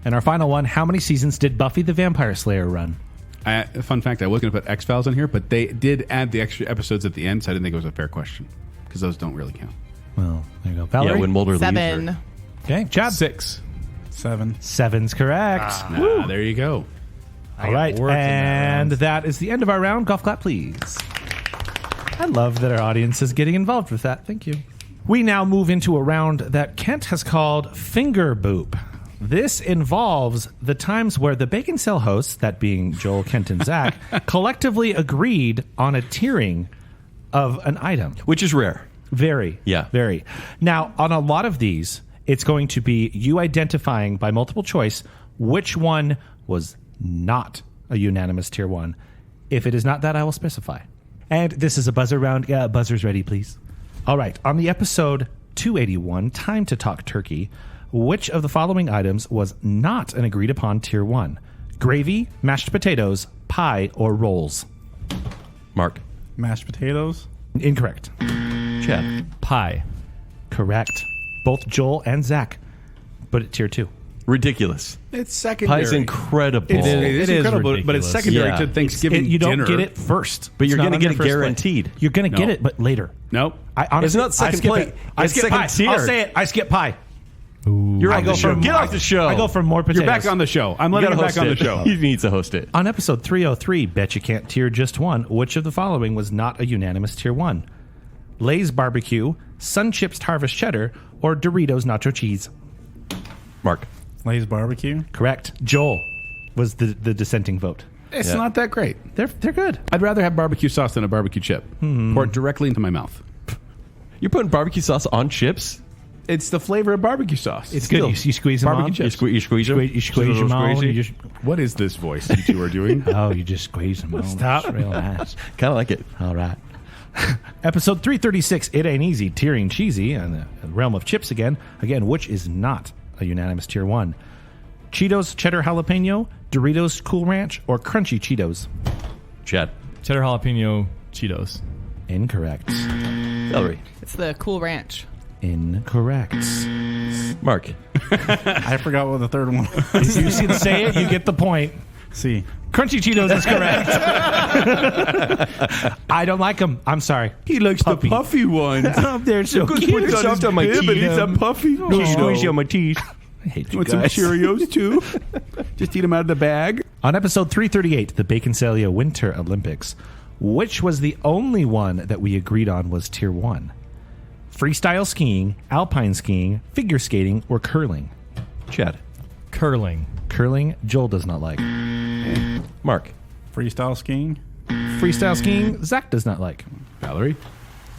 And our final one, how many seasons did Buffy the Vampire Slayer run? Fun fact, I was going to put X-Files on here, but they did add the extra episodes at the end, so I didn't think it was a fair question because those don't really count. Well, there you go. Valerie? Yeah, when Mulder leaves. 7. Okay, Chad? 6. 7. 7's correct. There you go. All right, worked in that and round. that is the end of our round. Golf clap, please. I love that our audience is getting involved with that. Thank you. We now move into a round that Kent has called Finger Boop. This involves the times where the Baconsale hosts, that being Joel, Kent, and Zach, collectively agreed on a tiering of an item. Which is rare. Very. Yeah. Very. Now, on a lot of these, it's going to be you identifying by multiple choice which one was not a unanimous tier 1. If it is not that, I will specify. And this is a buzzer round. Yeah, buzzers ready, please. All right. On the episode 281, Time to Talk Turkey, which of the following items was not an agreed upon tier 1? Gravy, mashed potatoes, pie, or rolls? Mark. Mashed potatoes. Incorrect. Chad. Pie. Correct. Both Joel and Zach put it tier 2. Ridiculous. It's secondary. Pie's incredible. It is incredible, but it's ridiculous. secondary Yeah. to Thanksgiving You don't dinner. get it first. But you're It's not going to on get your it first plate. guaranteed. You're going to get No. it, but later. Nope. I honestly, It's not second I skip plate. it. I It's skip second pie. tier. I'll say it. I skip pie. You're on the show. Get off the show. I go for more potatoes. You're back on the show. I'm You letting gotta you back host on the it. show. He needs to host it. On episode 303, Bet You Can't Tier Just One, which of the following was not a unanimous Tier 1? Lay's Barbecue, Sun Chips Harvest Cheddar, or Doritos Nacho Cheese? Mark. Lay's barbecue. Correct. Joel was the dissenting vote. It's Yeah. not that great. They're good. I'd rather have barbecue sauce than a barbecue chip. Pour it directly into my mouth. You're putting barbecue sauce on chips? It's the flavor of barbecue sauce. It's good. You squeeze them Barbecue on. chips. You squeeze them? You squeeze them on. You just, What is this voice you two are doing? oh, you just squeeze them on. Stop. It's real nice. Kind of like it. All right. Episode 336, It Ain't Easy, Tearing Cheesy, and the realm of chips again. Again, which is not a unanimous Tier 1? Cheetos Cheddar Jalapeno, Doritos Cool Ranch, or Crunchy Cheetos? Chad. Cheddar jalapeno Cheetos. Incorrect. Valerie. It's the Cool Ranch. Incorrect. Mark. I forgot what the third one was. You see say it, you get the point. See. Crunchy Cheetos is correct. I don't like them. I'm sorry. He likes Puppy. the puffy ones. Oh, they're so Put cute. it soft on my teeth. But he's a puffy. Squeeze on my teeth. I hate You you want some guys. Cheerios too? Just eat them out of the bag. On episode 338, the Baconsale Winter Olympics, which was the only one that we agreed on was Tier 1? Freestyle skiing, alpine skiing, figure skating, or curling? Chad. Curling. Curling, Joel does not like. Mark. Freestyle skiing. Freestyle skiing, Zach does not like. Valerie.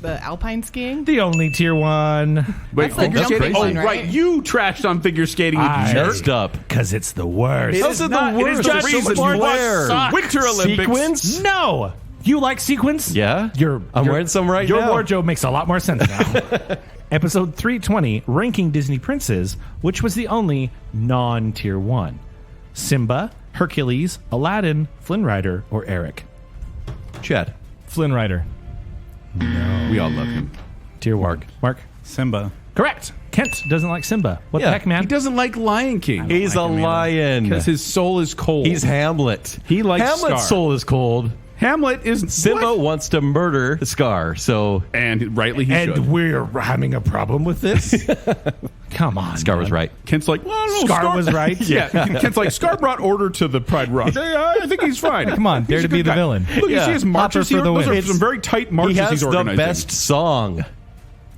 The alpine skiing. The only Tier 1. Wait, That's the figure jumping skating? one, Oh, right? right. You trashed on figure skating, you jerk. Messed up. Because it's the worst. How's it the worst? It is the There's so reason much why more. sucks. Winter Olympics. Sequins? No! You like sequins? Yeah. I'm wearing some right your now. wardrobe makes a lot more sense now. Episode 320, Ranking Disney Princes, which was the only non-Tier 1? Simba, Hercules, Aladdin, Flynn Rider, or Eric? Chad. Flynn Rider. We all love him. Tier 1. Mark? Simba. Correct. Kent doesn't like Simba. What Yeah, the heck, man? He doesn't like Lion King. He's a lion. Because his soul is cold. He's Hamlet. He likes Hamlet's Scar. soul is cold. Hamlet is Simba what? wants to murder Scar, so And rightly he should. we're having a problem with this? Come on. Scar was man. right. Kent's like, well, I don't know, Scar was right. Yeah. Kent's like, Scar brought order to the Pride Rock. I think he's fine. Come on, dare He's to a be good the guy. villain. Look, you Yeah. see his marches Hopper for here? the Those win. are some very tight marches He has he's the organizing. best song.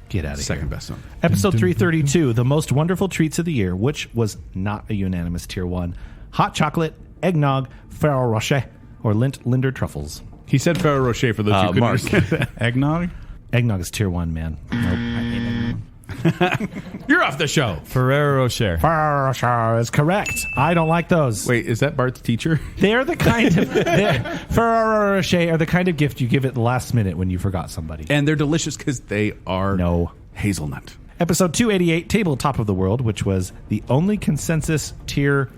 Get out of here. Second best song. Episode 332, The Most Wonderful Treats of the Year, which was not a unanimous Tier 1. Hot chocolate, eggnog, Ferrero Rocher, or Linder truffles. He said Ferrero Rocher for those who couldn't Mark. understand that. Eggnog. Eggnog is Tier 1, man. Nope. I hate eggnog. You're off the show. Ferrero Rocher. Ferrero Rocher is correct. I don't like those. Wait, is that Bart's teacher? They're the kind of... Ferrero Rocher are the kind of gift you give at the last minute when you forgot somebody. And they're delicious because they are No. hazelnut. Episode 288, Tabletop of the World, which was the only consensus Tier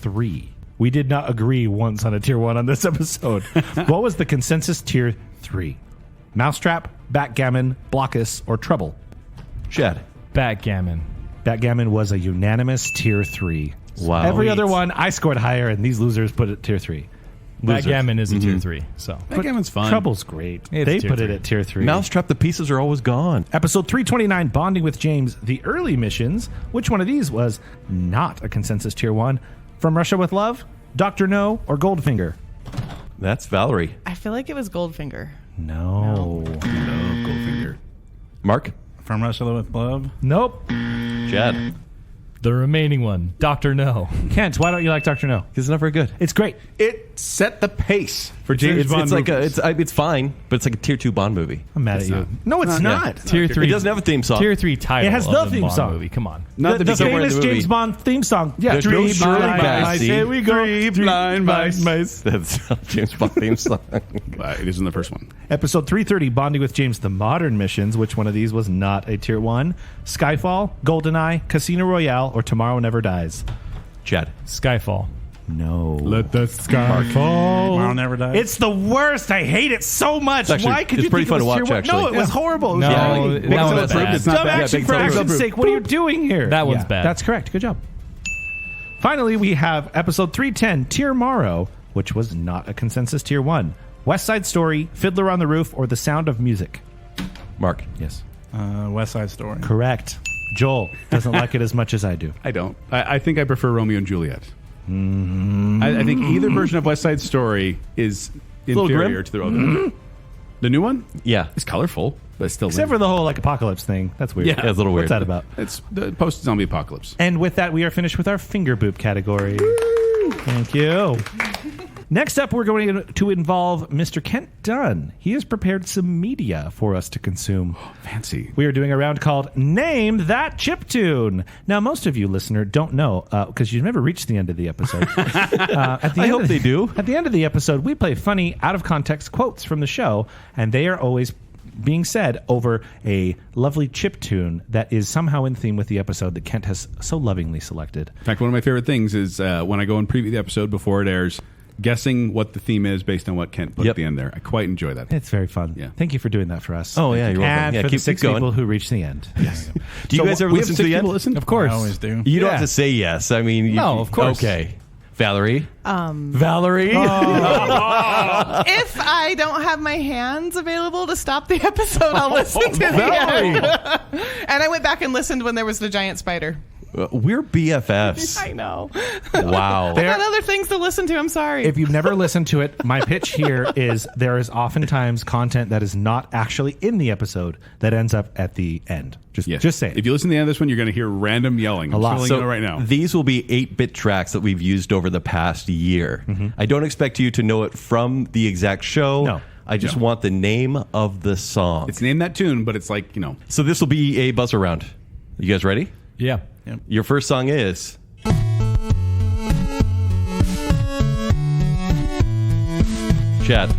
3. We did not agree once on a Tier 1 on this episode. What was the consensus Tier 3? Mousetrap, Backgammon, Blockus, or Trouble? Chad. Backgammon. Backgammon was a unanimous Tier 3. Wow. Every other one, I scored higher, and these losers put it Tier 3. Backgammon is a Tier 3. So Backgammon's fun. Trouble's great. It's They Tier put it 3. at Tier 3. Mousetrap, the pieces are always gone. Episode 329, Bonding with James, the early missions. Which one of these was not a consensus Tier 1? From Russia with Love, Dr. No, or Goldfinger? That's Valerie. I feel like it was Goldfinger. No. Goldfinger. Mark. From Russia with Love. Nope. Chad. the remaining one, Dr. No. Kent, why don't you like Dr. No? It's not very good. It's great. It set the pace for James It's Bond like movies. it's fine, but it's like a tier 2 Bond movie. I'm mad at you. not. No, it's Yeah. not. Tier 3. It doesn't have a theme song. Tier 3 title. It has of the the theme Bond song. movie. Come on. Not The beginning famous of the movie. James Bond theme song. Yeah, There's no Three Shirley blind Bassey. Here we go. Three blind mice. That's not James Bond theme song. It isn't the first one. Episode 330, Bonding with James, the modern missions. Which one of these was not a tier 1? Skyfall, GoldenEye, Casino Royale, or Tomorrow Never Dies? Chad. Skyfall. No. Let the sky fall. Tomorrow Never Dies. It's the worst. I hate it so much. Actually, Why could it's you pretty think fun it was to watch, tier 1? actually. No, it was horrible. It was No, bad. that one's Approved, bad. it's not Dumb bad. action Big for Approve. action's sake. What are you doing here? That one's bad. That's correct. Good job. Finally, we have episode 310, Tier Morrow, which was not a consensus Tier 1. West Side Story, Fiddler on the Roof, or The Sound of Music? Mark. Yes. West Side Story. Correct. Joel doesn't like it as much as I do. I don't. I think I prefer Romeo and Juliet. I think either version of West Side Story is inferior grim. to the other. The new one? Yeah. It's colorful, but it's still Except for the whole like apocalypse thing. That's weird. Yeah, it's a little weird. What's that about? It's the post-zombie apocalypse. And with that, we are finished with our finger boop category. Thank you. Next up, we're going to involve Mr. Kent Dunn. He has prepared some media for us to consume. Fancy. We are doing a round called Name That Chiptune. Now, most of you, listener, don't know because you've never reached the end of the episode. I hope they do. At the end of the episode, we play funny, out-of-context quotes from the show, and they are always being said over a lovely chiptune that is somehow in theme with the episode that Kent has so lovingly selected. In fact, one of my favorite things is when I go and preview the episode before it airs, guessing what the theme is based on what Kent put at the end there. I quite enjoy that. It's very fun. Yeah. Thank you for doing that for us. Oh, yeah, you're welcome. And Yeah, for the keep 6 going. people who reached the end. Yes. Do you guys ever we have listen to 6 the people end? listen? Of course. I always do. You don't have to say yes. I mean, No, of course. Okay. Valerie? Valerie? If I don't have my hands available to stop the episode, I'll listen to the end. And I went back and listened when there was the giant spider. We're BFFs. I know. Wow. I got other things to listen to. I'm sorry. If you've never listened to it, my pitch here is there is oftentimes content that is not actually in the episode that ends up at the end. Just saying. If you listen to the end of this one, you're going to hear random yelling. I'm lot. just letting you know right now. These will be 8-bit tracks that we've used over the past year. I don't expect you to know it from the exact show. No. I just want the name of the song. It's named that tune, but it's like, So this will be a buzzer round. You guys ready? Yeah. Your first song is... Chad.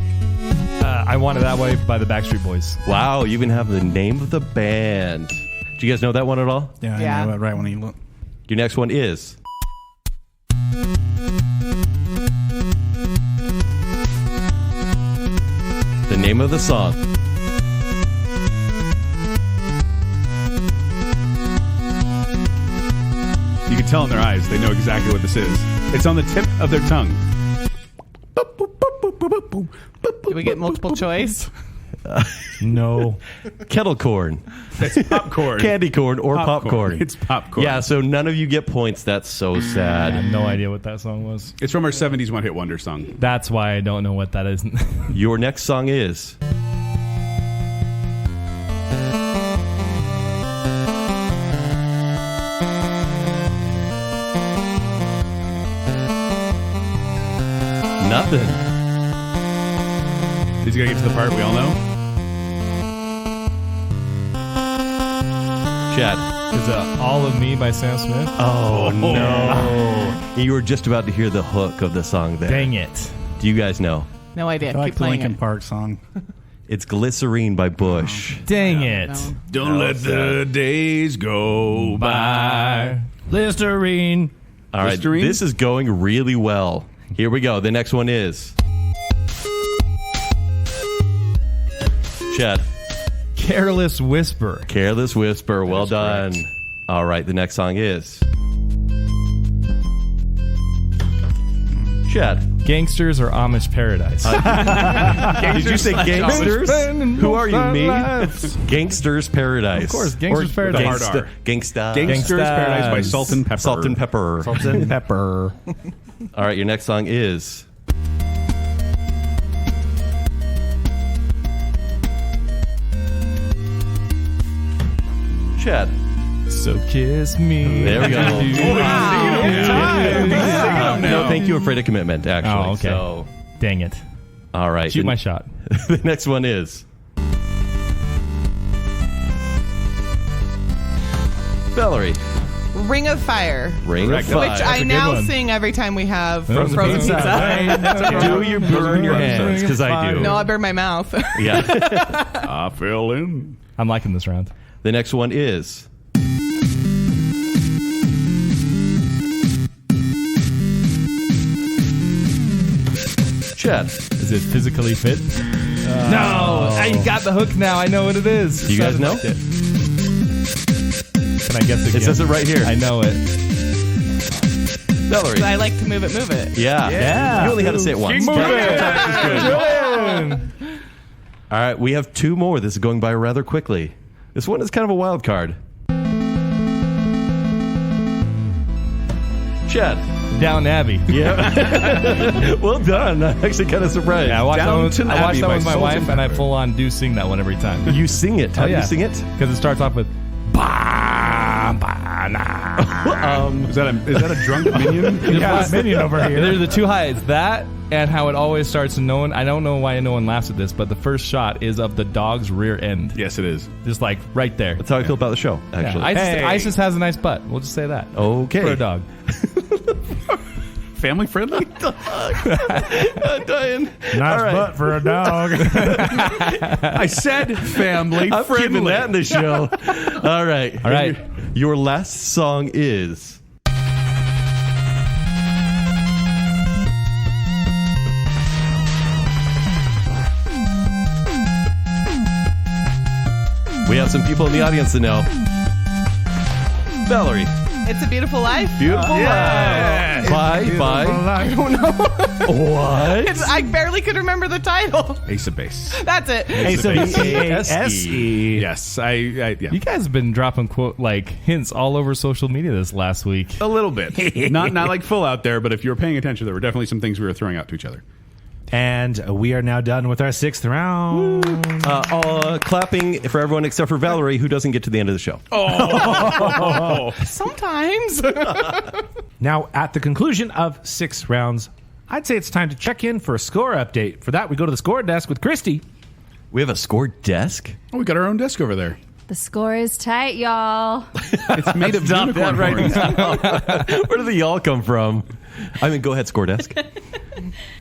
I Want It That Way by the Backstreet Boys. Wow, you even have the name of the band. Do you guys know that one at all? Yeah, Yeah. I know it right when you look. Your next one is... the name of the song. You can tell in their eyes. They know exactly what this is. It's on the tip of their tongue. Do we get multiple choice? No. Kettle corn. It's popcorn. Candy corn or popcorn. It's popcorn. Yeah, so none of you get points. That's so I sad. have no idea what that song was. It's from our 70s one-hit wonder song. That's why I don't know what that is. Your next song is... nothing. Is he going to get to the part we all know? Chad. Is it All of Me by Sam Smith? Oh, no. You were just about to hear the hook of the song there. Dang it. Do you guys know? No idea. I like Keep the playing Linkin it. Park song. It's Glycerine by Bush. Dang it. No. Don't let the days go by. Listerine. All right, Listerine? this is going really well. Here we go. The next one is... Chad. Careless Whisper. Careless Whisper. Well done. correct. All right, the next song is... Chad. Gangsters or Amish Paradise? Did you say gangsters? Who are you, me? Gangsters Paradise. Of course, Gangsters Paradise. Hard R. Gangsta. Gangsters Paradise by Salt and Pepper. Salt and Pepper. Salt and pepper. All right, your next song is... Chad. So kiss me. There we go. Wow. No, thank you. Afraid of Commitment, actually. Oh, okay. So, Dang it. all right. Shoot my shot. The next one is... Valerie. Ring of Fire. Ring of Correct. Fire. Which I a good now one. sing every time we have Frozen frozen pizza. pizza. Do you burn your hands? Because I do. No, I burn my mouth. Yeah. I fell in. I'm liking this round. The next one is... Chad. Is it Physically Fit? No. I got the hook now. I know what it is. Do you guys know? Can I guess again? It says it right here. I know it. Valerie. I like to move it. Yeah. You only had to say it once. Move it. All right, we have two more. This is going by rather quickly. This one is kind of a wild card. Chad. Down Abbey. Yeah. Well done. I'm actually kind of surprised. Yeah, I watched Downton that Abbey one by with my Salt wife, and and I Pepper. full on do sing that one every time. You sing it. How do you sing it? Because it starts off with Is that a drunk minion? yeah, Minion over here. There's the two highs. That and how it always starts. I don't know why no one laughs at this, but the first shot is of the dog's rear end. Yes, it is. Just like right there. That's how I feel about the show, actually. Isis has a nice butt. We'll just say that. Okay. For a dog. Family friendly? Dying. Nice butt for a dog. I said family I'm friendly. keeping that in the show. All right. All right. Your last song is... We have some people in the audience to know. Valerie. It's a Beautiful Life. Beautiful life. Bye. I don't know. What? I barely could remember the title. Ace of Base. That's it. ACASE. Yes, yeah. You guys have been dropping hints all over social media this last week. A little bit. Not like full out there, but if you were paying attention, there were definitely some things we were throwing out to each other. And we are now done with our 6th round. Clapping for everyone except for Valerie, who doesn't get to the end of the show. Sometimes. Now, at the conclusion of 6 rounds, I'd say it's time to check in for a score update. For that, we go to the score desk with Christy. We have a score desk? Oh, we got our own desk over there. The score is tight, y'all. It's made of Stop unicorn that right horns. Where do the y'all come from? I mean, go ahead, score desk.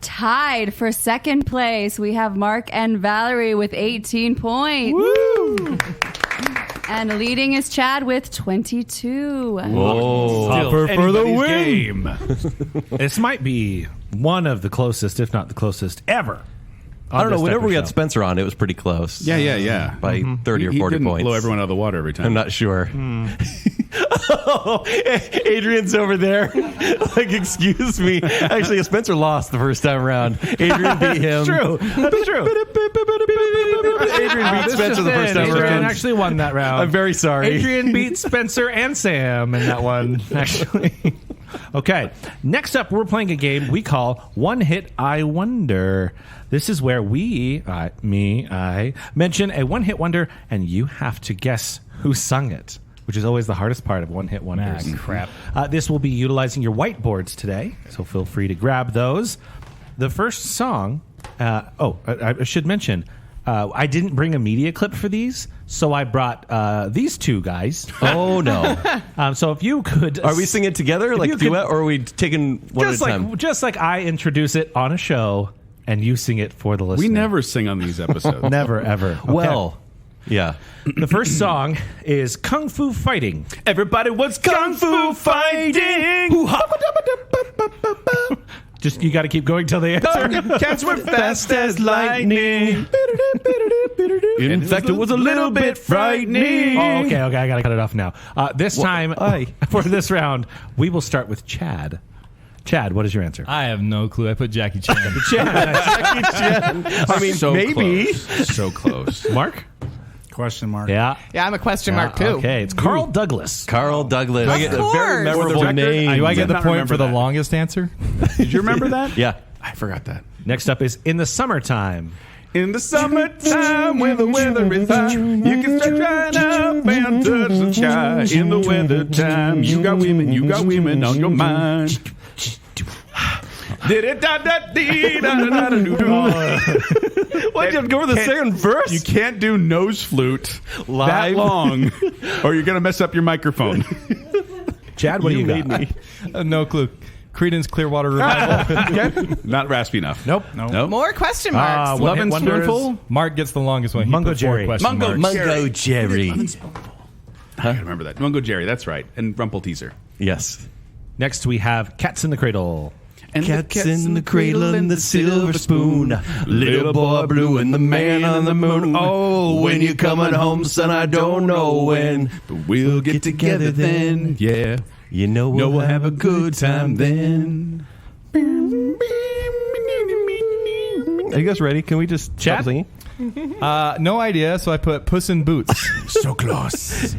Tied for second place, we have Mark and Valerie with 18 points. Woo! And leading is Chad with 22. Whoa. For the Anybody's win. This might be one of the closest, if not the closest, ever. I don't know. Whenever we show. had Spencer on, it was pretty close. Yeah. By 30 or 40 he didn't points. blow everyone out of the water every time. I'm not sure. Oh, Adrian's over there. Like, excuse me. Actually, Spencer lost the first time around. Adrian beat him. That's true. That's true. Adrian beat Spencer the first time Adrian around. actually won that round. I'm very sorry. Adrian beat Spencer and Sam in that one, actually. Okay, next up, we're playing a game we call One Hit I Wonder. This is where I mention a one-hit wonder, and you have to guess who sung it, which is always the hardest part of one-hit wonders. Crap. This will be utilizing your whiteboards today, so feel free to grab those. The first song, I should mention, I didn't bring a media clip for these, so I brought these two guys. Oh, no. So if you could... Are we singing together, like you duet, could- or are we taking one at a time? Just like I introduce it on a show, and you sing it for the listener. We never sing on these episodes. Never, ever. Okay. Well, yeah. The first song is Kung Fu Fighting. Everybody was Kung Fu fighting. Just, you got to keep going till the answer. Cats were fast as lightning. In fact, it was a little bit frightening. Oh, okay, I got to cut it off now. This time, for this round, we will start with Chad. Chad, what is your answer? I have no clue. I put Jackie Chan. Jackie Chan. I mean, So maybe. close. So close. Mark? Question mark. Yeah. Yeah, I'm a question mark, too. Okay, it's Carl Douglas. Carl Douglas. I get- a very course. memorable For the record, name. Do I get did the not point remember for the that. longest answer? Did you remember that? Yeah. I forgot that. Next up is In the Summertime. In the summertime when the weather is high, you can start drying up and touch the sky. In the weather time, you got women on your mind. Did it da da dee da da da da doo doo. Why'd you have to go for the second verse? You can't do nose flute that Live. long, or you're gonna mess up your microphone. Chad, what do you got? made me. No clue. Creedence Clearwater Revival. Not raspy enough. Nope. More question marks. One Love hit and wonders. Spoonful. Mark gets the longest one. He Mungo put 4 Jerry. question marks. Mungo Jerry. I remember that. Mungo Jerry. That's right. And Rumple Teaser. Yes. Next, we have Cats in the Cradle. And Cats in the cradle and the silver spoon. Little boy blue and the man on the moon. Oh, when you're coming home, son, I don't know when. But we'll get together then. Yeah. You know we'll have a good time then. Are you guys ready? Can we just stop singing? No idea, so I put Puss in Boots. So close.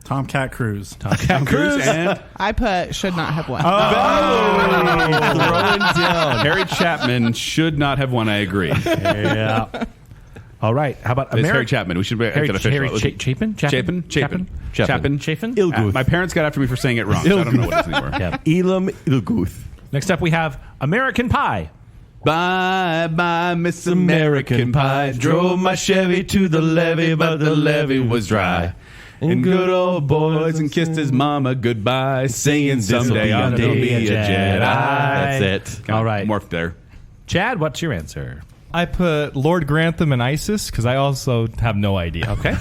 Tomcat Cruise. Tomcat Cruise and I put should not have won. Throwing down. Harry Chapman should not have won. I agree. Yeah. All right. How about It's Harry Chapman. We should make it official. Chapin? Ilguth. My parents got after me for saying it wrong. So I don't know what it is anymore. Yeah. Elam Ilguth. Next up, we have American Pie. Bye, bye, Miss American Pie. Drove my Chevy to the levee, but the levee was dry. And good old boys and kissed his mama goodbye, singing someday I'll be a Jedi. That's it. All right. Morphed there. Chad, what's your answer? I put Lord Grantham and ISIS because I also have no idea. Okay.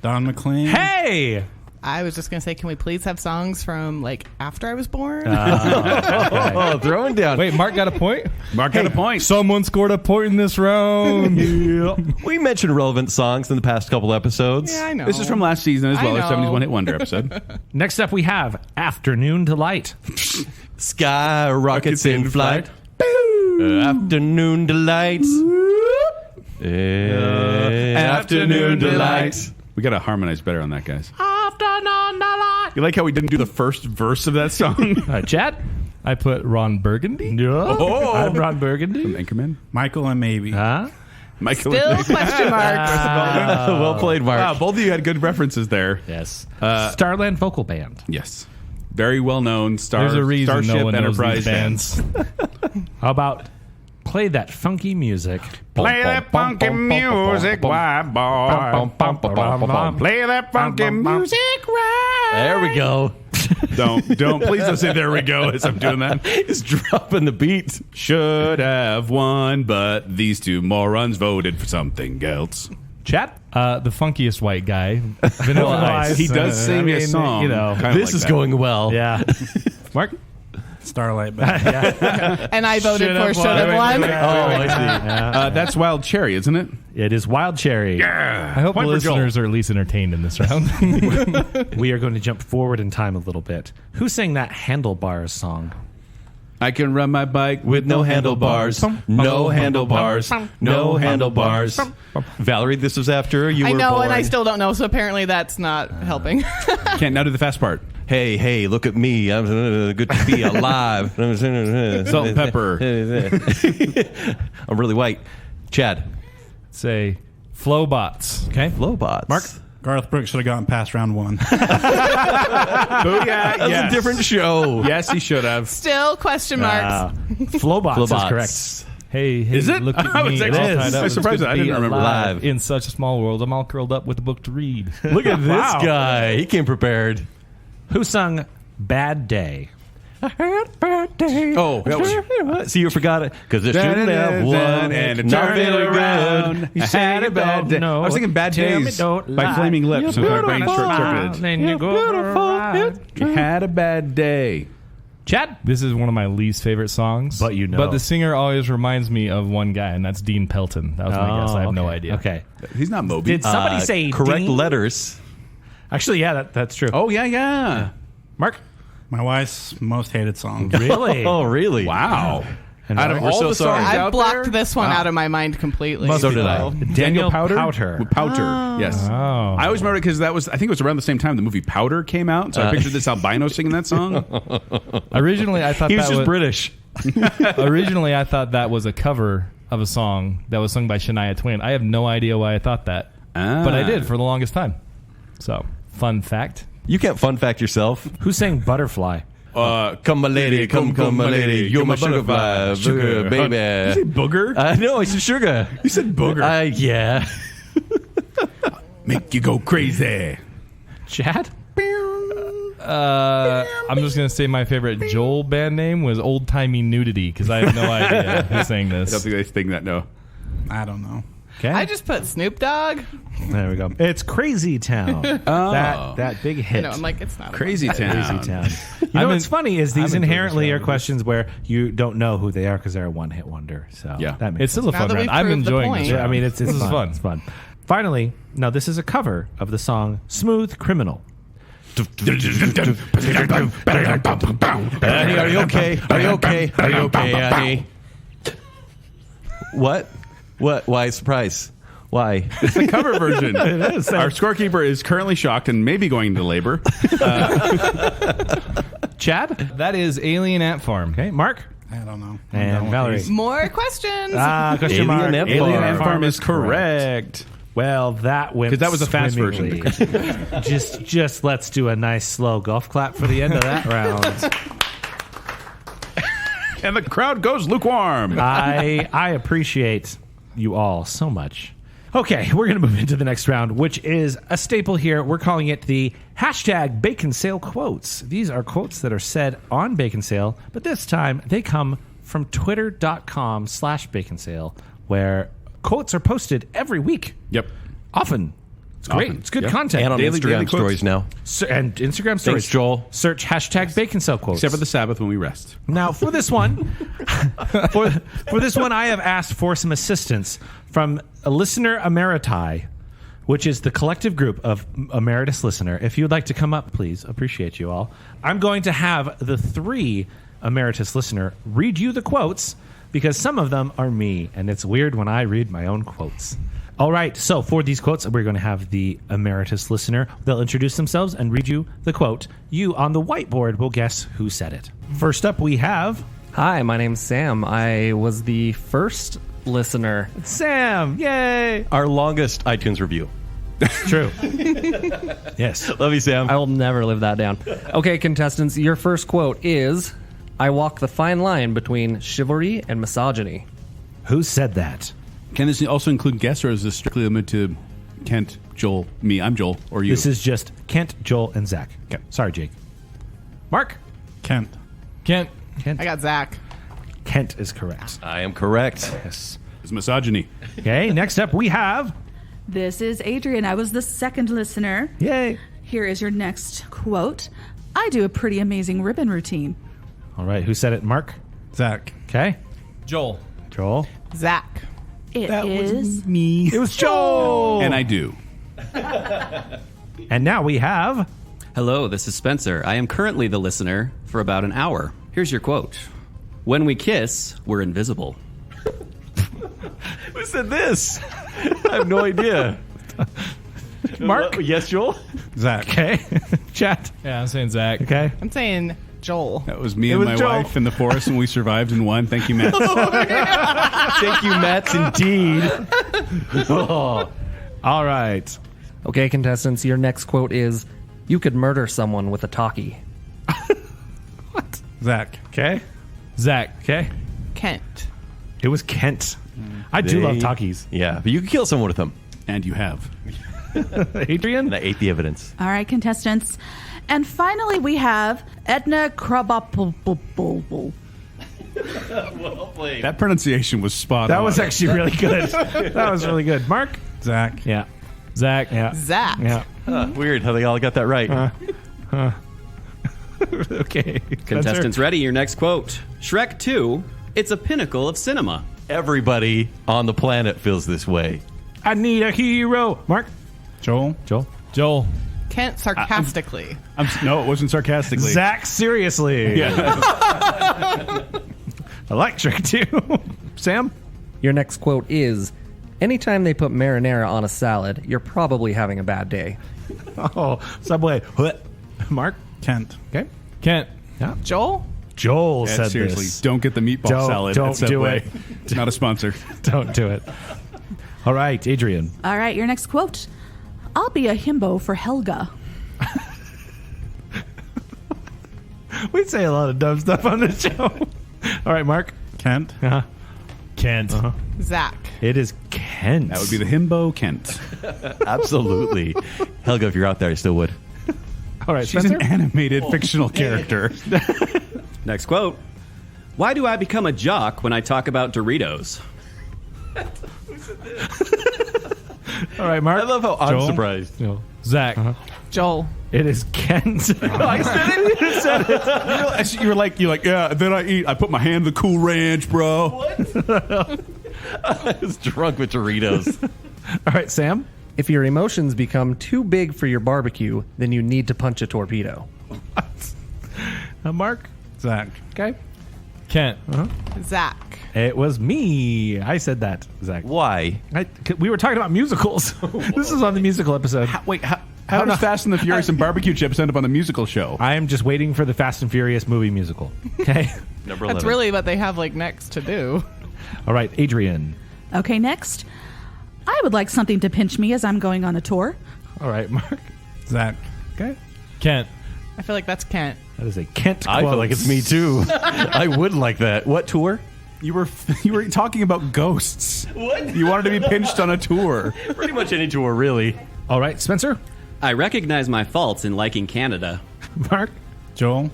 Don McLean. Hey! I was just going to say, can we please have songs from like after I was born? Oh, throwing down. Wait, Mark got a point? Mark got a point. Someone scored a point in this round. We mentioned relevant songs in the past couple episodes. Yeah, I know. This is from last season as well, I our know. 70s One Hit Wonder episode. Next up, we have Afternoon Delight. Sky rockets in flight. Afternoon delight. Afternoon delight. We got to harmonize better on that, guys. Afternoon delight. You like how we didn't do the first verse of that song? Chad? I put Ron Burgundy. No. Oh. I'm Ron Burgundy. From Anchorman? Michael and Maybe. Huh? Michael. Still question marks. Well played, Mark. Wow, both of you had good references there. Yes. Starland Vocal Band. Yes. Very well known There's a reason Starship no one knows Enterprise these bands. How about Play That Funky Music? Play that funky music, white boy. Play that funky music, right. There we go. Don't. Please don't say there we go as I'm doing that. It's dropping the beat. Should have won, but these two morons voted for something else. Chad? The funkiest white guy. Vanilla Ice. He does sing a song. You know, kinda This like is that. going well. Yeah. Mark? Starlight Band. And I voted for should have won. Oh, I see. That's Wild Cherry, isn't it? It is Wild Cherry. Yeah. I hope the Point for Joel. listeners are at least entertained in this round. We are going to jump forward in time a little bit. Who sang that Handlebars song? I can ride my bike With no handlebars. No handlebars. No handlebars. Valerie, this was after you I were know, born. and I still don't know, so apparently that's not helping. Can't now do the fast part. Hey, look at me. I'm good to be alive. Salt and pepper. I'm really white. Chad. Say Flowbots. Okay. Flowbots. Mark? Garth Brooks should have gotten past round one. Booyah. That's Yes. a different show. Yes, he should have. Still question marks. Flowbots is Flowbots. correct. Hey, Is it? look at I was me. actually- all tied up. I'm It's surprised good to I didn't be remember alive live. in such a small world. I'm all curled up with a book to read. Look at this guy. He came prepared. Who sung Bad Day? Oh, that was... See, you forgot it. Because it shouldn't have won. And it Not turned very around. good. I had a bad day. I was thinking Bad Days by Flaming Lips. My brain short-circuited. Then you go You had a bad day. Chad? This is one of my least favorite songs. But you know. But the singer always reminds me of one guy, and that's Dean Pelton. That was my guess. I have no idea. Okay. He's not Moby. Did somebody say correct Dean? letters? Actually, yeah, that's true. Oh, yeah. Mark? My wife's most hated song. Really? Oh, really? Wow. And Out of we're all so the sorry. songs I out blocked there, this one out of my mind completely. So did I. Daniel Powder? Powter. Powder, yes. Oh. I always remember because that was, I think it was around the same time the movie Powder came out. So I pictured this albino singing that song. Originally, I thought He was that just British. Originally, I thought that was a cover of a song that was sung by Shania Twain. I have no idea why I thought that, but I did for the longest time. So, fun fact. You can't fun fact yourself. Who sang Butterfly? Come, my lady, come, my lady. You're my sugar fly, sugar, baby. Did you say booger? I know, I said sugar. You said booger. Yeah. Make you go crazy. Chad? I'm just going to say my favorite Joel band name was Old Timey Nudity because I have no idea who sang I don't this. think they think that, no. I don't know. Okay. I just put Snoop Dogg. There we go. It's Crazy Town. That big hit. No, I'm like, it's not. Crazy Town. Crazy Town. You know what's funny is these I'm enjoying inherently this are round. questions where you don't know who they are because they're a one-hit wonder. So Yeah. that makes It's still a Now fun that round. we've I'm proved the enjoying point. this Yeah, round. I mean, it's This is fun. fun. It's fun. Finally, no, this is a cover of the song "Smooth Criminal." Annie, are you okay? Are you okay? Are you okay, Annie? What? Why surprise? Why? It's the cover version. It is. Our scorekeeper is currently shocked and maybe going into labor. Chad? That is Alien Ant Farm. Okay, Mark? I don't know. And Valerie. More questions. Question Alien mark. Ant Alien Farm. Ant Farm is correct. Well, that went 'Cause that was a fast swimmingly. just let's do a nice slow golf clap for the end of that round. And the crowd goes lukewarm. I appreciate you all so much. Okay, we're going to move into the next round, which is a staple here. We're calling it the hashtag Baconsale quotes. These are quotes that are said on Baconsale, but this time they come from twitter.com/Baconsale, where quotes are posted every week. Yep. Often. It's great. Often. It's good Yep. content. And on Daily Instagram quotes. stories now. And Instagram stories. Thanks, Joel. Search hashtag Baconsale quotes. Except for the Sabbath when we rest. Now, for this one, for this one, I have asked for some assistance from a listener emeriti, which is the collective group of emeritus listener. If you would like to come up, please, appreciate you all. I'm going to have the 3 emeritus listener read you the quotes because some of them are me, and it's weird when I read my own quotes. All right, so for these quotes, we're going to have the emeritus listener. They'll introduce themselves and read you the quote. You on the whiteboard will guess who said it. First up, we have Hi, my name's Sam. I was the first listener. Sam. Yay! Our longest iTunes review. True. Yes. Love you, Sam. I will never live that down. Okay, contestants, your first quote is, I walk the fine line between chivalry and misogyny. Who said that? Can this also include guests, or is this strictly limited to Kent, Joel, me? I'm Joel, or you? This is just Kent, Joel, and Zach. Okay. Sorry, Jake. Mark? Kent. Kent. I got Zach. Kent is correct. I am correct. Yes. It's misogyny. Okay, next up we have... This is Adrian. I was the second listener. Yay. Here is your next quote. I do a pretty amazing ribbon routine. All right, who said it? Mark? Zach. Okay. Joel. Joel? Zach. It is Me. It was Joel! And I do. And now we have... Hello, this is Spencer. I am currently the listener for about an hour. Here's your quote. When we kiss, we're invisible. Who said this? I have no idea. Mark? Yes, Joel? Zach. Okay. Chat. Yeah, I'm saying Zach. Okay. I'm saying Joel. That was me It and was my Joel. wife in the forest, and we survived and won. Thank you, Matt. Thank you, Matt, indeed. Oh. All right. Okay, contestants, your next quote is, you could murder someone with a talkie. Zach. Okay. Zach. Okay. Kent. It was Kent. I do love talkies. Yeah, but you can kill someone with them. And you have. Adrian? And I ate the evidence. All right, contestants. And finally, we have Edna Krabapulpul. That pronunciation was spot That on. was actually really good. That was really good. Mark? Zach. Yeah. Zach. Yeah. Zach. Yeah. Weird how they all got that right. Okay. Contestants ready, your next quote. Shrek 2, it's a pinnacle of cinema. Everybody on the planet feels this way. I need a hero. Mark? Joel. Joel? Joel. Kent sarcastically. No, it wasn't sarcastically. Zach, seriously. Yeah. Electric, too. Sam? Your next quote is, anytime they put marinara on a salad, you're probably having a bad day. Oh, Subway. Mark? Kent. Okay. Kent. Yeah. Joel? Joel Yeah, said seriously, this. don't get the meatball salad. Don't at Subway. do it. It's not a sponsor. Don't do it. All right, Adrian. All right, your next quote. I'll be a himbo for Helga. We say a lot of dumb stuff on this show. All right, Mark. Kent. Uh-huh. Kent. Zach. It is Kent. That would be the himbo Kent. Absolutely. Helga, if you're out there, I still would. All right, She's Spencer? an animated fictional character. Next quote. Why do I become a jock when I talk about Doritos? All right, Mark. I love how I'm Joel? surprised. Joel. Zach. Joel. It is Kent. I said it. You said it. You're like, yeah, then I put my hand in the Cool Ranch, bro. I was drunk with Doritos. All right, Sam. If your emotions become too big for your barbecue, then you need to punch a torpedo. Mark? Zach. Okay. Kent. Zach. It was me. I said that, Zach. Why? We were talking about musicals. This is on the musical episode. How does Fast and the Furious and barbecue chips end up on the musical show? I am just waiting for the Fast and Furious movie musical. Okay? Number 11. That's really what they have next to do. All right, Adrian. Okay, next. I would like something to pinch me as I'm going on a tour. All right, Mark. Zach. Okay. Kent. I feel like that's Kent. That is a Kent I feel like it's me too. I would like that. What tour? You were talking about ghosts. What? You wanted to be pinched on a tour. Pretty much any tour, really. All right, Spencer. I recognize my faults in liking Canada. Mark. Joel.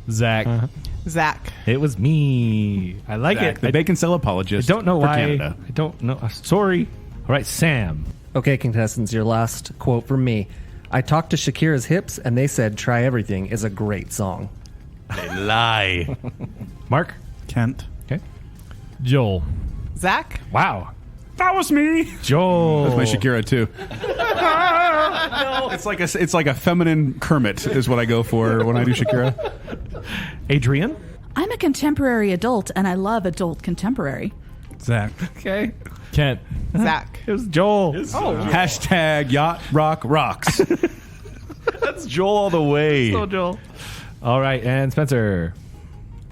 Zach. Zach. It was me. I like Zach, it. the Baconsale apologist. I don't know for why. Canada. I don't know. Sorry. All right, Sam. Okay, contestants, your last quote from me. I talked to Shakira's hips, and they said Try Everything is a great song. They lie. Mark. Kent. Okay. Joel. Zach. Wow. That was me. Joel. That's my Shakira too. It's like a feminine Kermit is what I go for when I do Shakira. Adrian. I'm a contemporary adult, and I love adult contemporary. Zach. Okay. Kent. Zach. It was Joel. Hashtag yacht rock rocks. That's Joel all the way. Joel. All right, and Spencer.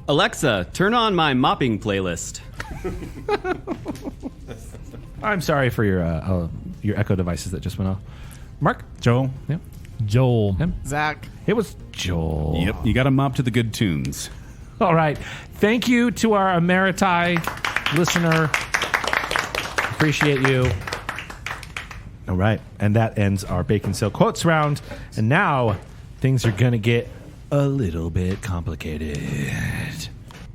Alexa, turn on my mopping playlist. I'm sorry for your echo devices that just went off. Mark. Joel. Yep. Joel. Zach. It was Joel. Yep, you got to mop to the good tunes. All right. Thank you to our Emeriti listener. Appreciate you. All right. And that ends our Baconsale quotes round. And now things are going to get a little bit complicated.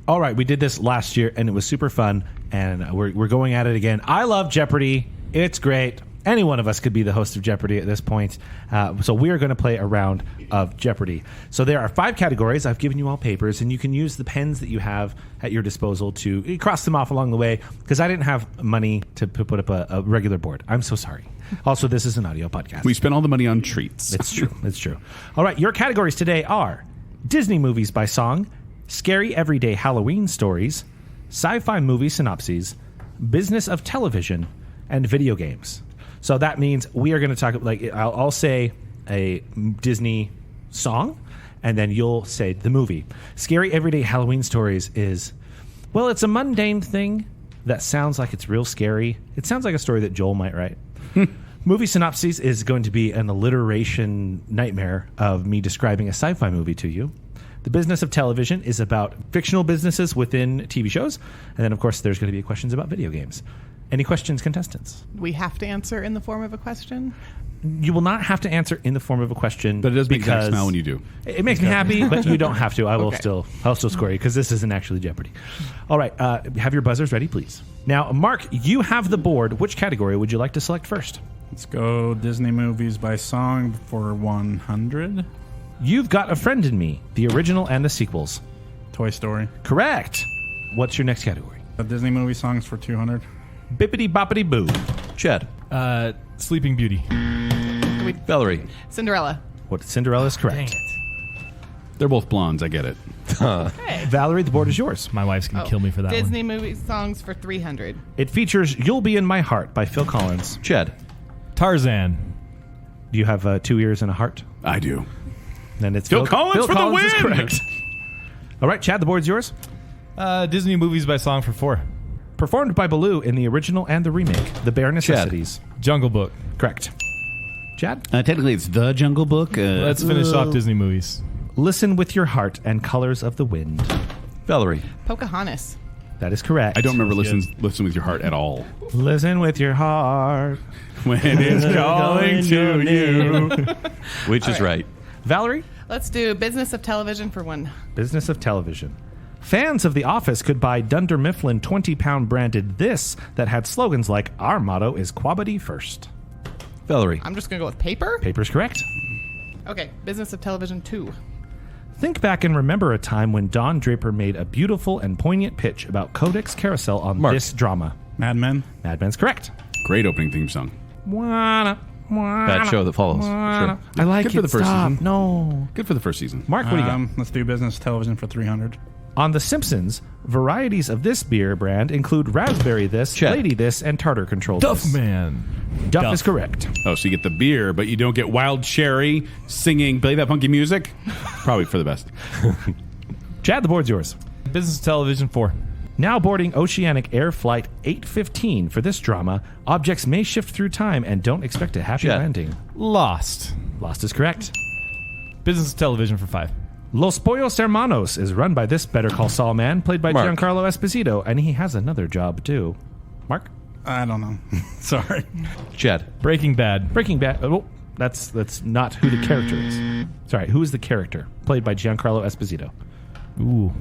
All right. We did this last year and it was super fun. And we're going at it again. I love Jeopardy. It's great. Any one of us could be the host of Jeopardy at this point. So we are going to play a round of Jeopardy. So there are 5 categories. I've given you all papers, and you can use the pens that you have at your disposal to cross them off along the way, because I didn't have money to put up a regular board. I'm so sorry. Also, this is an audio podcast. We spent all the money on treats. It's true. It's true. All right. Your categories today are Disney movies by song, scary everyday Halloween stories, sci-fi movie synopses, business of television, and video games. So that means we are going to talk, I'll say a Disney song, and then you'll say the movie. Scary Everyday Halloween Stories is, well, it's a mundane thing that sounds like it's real scary. It sounds like a story that Joel might write. Movie synopses is going to be an alliteration nightmare of me describing a sci-fi movie to you. The business of television is about fictional businesses within TV shows. And then, of course, there's going to be questions about video games. Any questions, contestants? We have to answer in the form of a question? You will not have to answer in the form of a question. But it does make Zach smile when you do. It makes me happy, but you don't have to. I'll Okay. still score you, because this isn't actually Jeopardy. All right. Have your buzzers ready, please. Now, Mark, you have the board. Which category would you like to select first? Let's go Disney movies by song for 100. You've Got a Friend in Me, the original and the sequels. Toy Story. Correct. What's your next category? Disney movie songs for 200. Bippity boppity boo. Chad. Sleeping Beauty. Valerie. Cinderella. What? Cinderella is correct. They're both blondes. I get it. Valerie, the board is yours. My wife's going to kill me for that Disney movie songs for 300. It features You'll Be in My Heart by Phil Collins. Chad. Tarzan. Do you have 2 ears and a heart? I do. Then it's Phil Collins for the win! is correct. All right, Chad, the board's yours. Disney movies by song for 4. Performed by Baloo in the original and the remake. The Bare Necessities. Jungle Book. Correct. Chad? Technically, it's The Jungle Book. Let's finish off Disney movies. Listen with Your Heart and Colors of the Wind. Valerie. Pocahontas. That is correct. I don't remember listen with your heart at all. Listen with your heart. When it's calling to you. Which is right. Valerie? Let's do business of television for 1. Business of television. Fans of The Office could buy Dunder Mifflin 20-pound branded this that had slogans like, our motto is quality first. Valerie. I'm just going to go with paper. Paper's correct. Okay, business of television 2. Think back and remember a time when Don Draper made a beautiful and poignant pitch about Kodak's carousel on Mark. this drama. Mad Men. Mad Men's correct. Great opening theme song. Bad show that follows. Sure. I like Good for it. the first Stop. season. No. Good for the first season. Mark, what do you got? Let's do business television for 300. On The Simpsons, varieties of this beer brand include raspberry this, Chet. lady this, and tartar control Duff this. Man. Duff is correct. Oh, so you get the beer, but you don't get Wild Cherry singing Play That Funky Music? Probably for the best. Chad, the board's yours. Business television 4. Now boarding Oceanic Air Flight 815 for this drama, objects may shift through time and don't expect a happy Chet. landing. Lost. Lost is correct. Business television for 5. Los Pollos Hermanos is run by this Better Call Saul man, played by Mark. Giancarlo Esposito, and he has another job too. Mark? I don't know. Sorry. Chad. Breaking Bad. Breaking Bad. Oh, that's not who the character is. Sorry, who is the character played by Giancarlo Esposito? Ooh.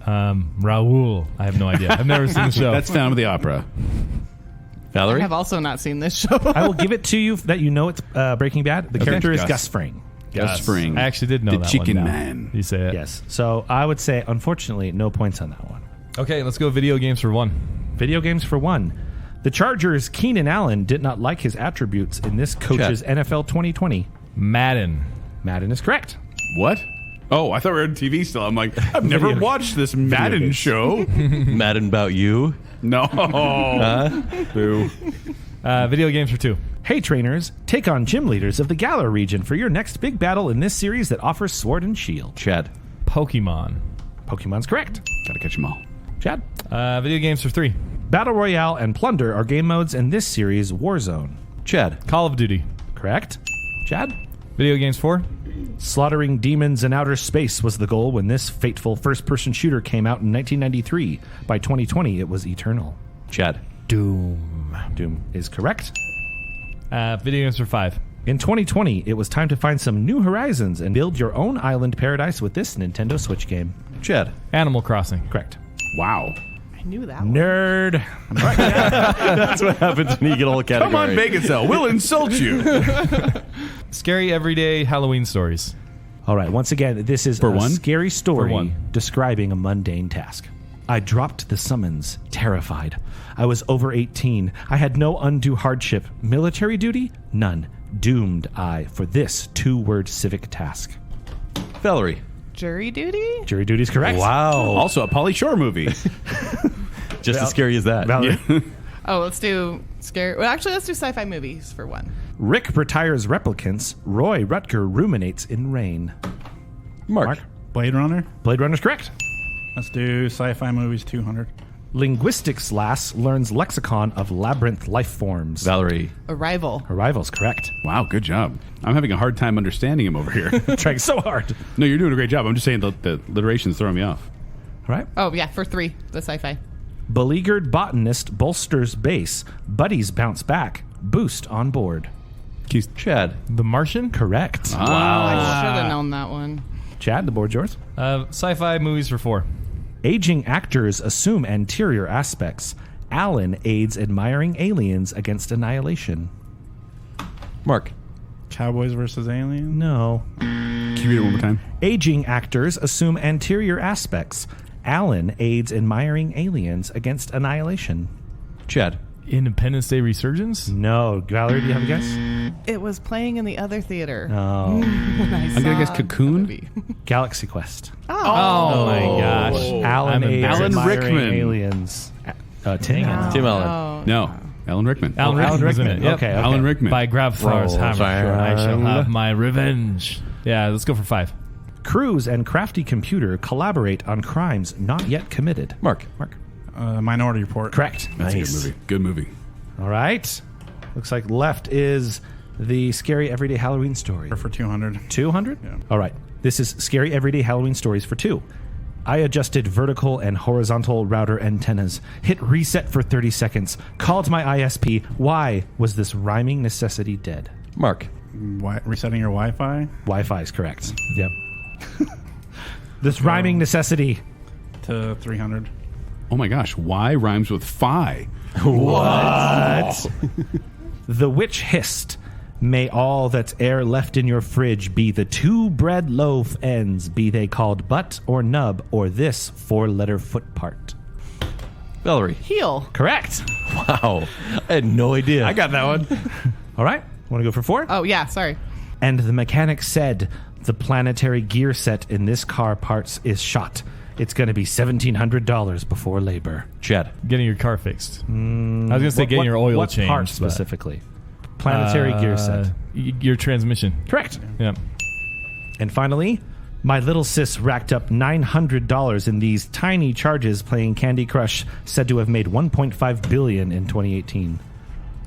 Raul. I have no idea. I've never seen the show. That's Phantom of the Opera. I Valerie? have also not seen this show. I will give it to you that you know it's Breaking Bad. The character is Gus. Gus Fring. Gus Fring. I actually did know The that Chicken one now. Man. You say it. Yes. So I would say, unfortunately, no points on that one. Okay, let's go video games for 1. Video games for 1. The Chargers' Keenan Allen did not like his attributes in this coach's NFL 2020. Madden. Madden is correct. What? Oh, I thought we were on TV still. I'm like, I've never watched this Madden games. show. Madden about you? No. Boo. Video games for 2. Hey trainers, take on gym leaders of the Galar region for your next big battle in this series that offers sword and shield. Chad. Pokemon. Pokemon's correct. Gotta catch them all. Chad. Video games for 3. Battle Royale and Plunder are game modes in this series Warzone. Chad. Call of Duty. Correct. Chad. Video games 4. Slaughtering demons in outer space was the goal when this fateful first-person shooter came out in 1993. By 2020, it was Eternal. Chad. Doom. Doom is correct. Video games for 5. In 2020, it was time to find some new horizons and build your own island paradise with this Nintendo Switch game. Chad. Animal Crossing. Correct. Wow. I knew that one. Nerd. That's what happens when you get a whole category. Come on, Baconsale. We'll insult you. Scary everyday Halloween stories. All right, once again, this is a one? scary story For one. describing a mundane task. I dropped the summons, terrified. I was over 18. I had no undue hardship. Military duty? None. Doomed I for this 2-word civic task. Valerie. Jury duty? Jury duty is correct. Wow. Also, a Pauly Shore movie. Just as scary as that. Valerie. Oh, let's do scary. Well, actually, let's do sci-fi movies for 1. Rick retires replicants. Roy Rutger ruminates in rain. Mark. Blade Runner. Blade Runner's correct. Let's do sci-fi movies 200. Linguistics lass learns lexicon of labyrinth life forms. Valerie. Arrival. Arrival's correct. Wow, good job. I'm having a hard time understanding him over here. Trying so hard. No, you're doing a great job. I'm just saying the alliteration's throwing me off. All right. Oh, yeah, for 3, the sci-fi. Beleaguered botanist bolsters base. Buddies bounce back. Boost on board. Chad. The Martian. Correct. I should have known that one. Chad, the board's yours. Sci-fi movies for 4. Aging actors assume anterior aspects. Alan aids admiring aliens against annihilation. Mark. Cowboys versus Aliens. No. Can you read it one more time? Aging actors assume anterior aspects. Alan aids admiring aliens against annihilation. Chad. Independence Day Resurgence. No. Valerie, do you have a guess? It was playing in the other theater. No. I'm going to guess Cocoon. Galaxy Quest. Oh my gosh. Alan aids Alan admiring Rickman. aliens. Tim Tim Allen. No, Alan Rickman. Alan Rickman was in it. Yep. Okay. Alan Rickman. By Grabthar's Roll hammer, I shall down. have my revenge. Yeah, let's go for 5. Crews and crafty computer collaborate on crimes not yet committed. Mark. Minority Report. Correct. That's a good movie. Good movie. All right. Looks like left is the Scary Everyday Halloween Story. For 200. 200? Yeah. All right. This is Scary Everyday Halloween Stories for 2. I adjusted vertical and horizontal router antennas, hit reset for 30 seconds, called my ISP. Why was this rhyming necessity dead? Mark. Resetting your Wi-Fi. Wi-Fi is correct. Yep. This rhyming necessity. To 300. Oh my gosh, why rhymes with phi? What? The witch hissed. May all that's e'er left in your fridge be the 2 bread loaf ends, be they called butt or nub or this 4-letter foot part. Valerie. Heel. Correct. Wow. I had no idea. I got that one. All right. Want to go for 4? Oh, yeah, sorry. And the mechanic said the planetary gear set in this car parts is shot. It's going to be $1,700 before labor. Chad. Getting your car fixed. I was going to say getting your oil what changed. part but- specifically? Planetary gear set. Your transmission. Correct. Yeah. And finally, my little sis racked up $900 in these tiny charges playing Candy Crush, said to have made $1.5 billion in 2018.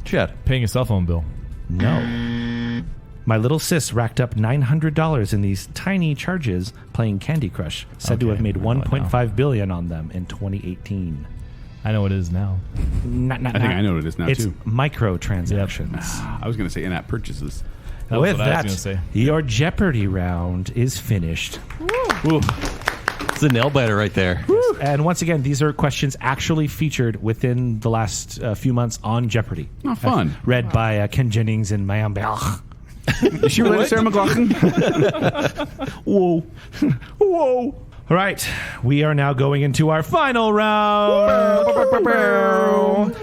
Chad. Paying a cell phone bill. No. My little sis racked up $900 in these tiny charges playing Candy Crush, said to have made $1.5 billion on them in 2018. I know what it is now. I think I know what it is now, it's too. microtransactions. I was going to say in-app purchases. That's With what I was that, gonna say. your Jeopardy round is finished. Ooh. It's a nail biter right there. And once again, these are questions actually featured within the last few months on Jeopardy. Oh, fun. Read by Ken Jennings and Mayam Bell. Is she related to Sarah McLachlan? Whoa. Whoa. All right. We are now going into our final round.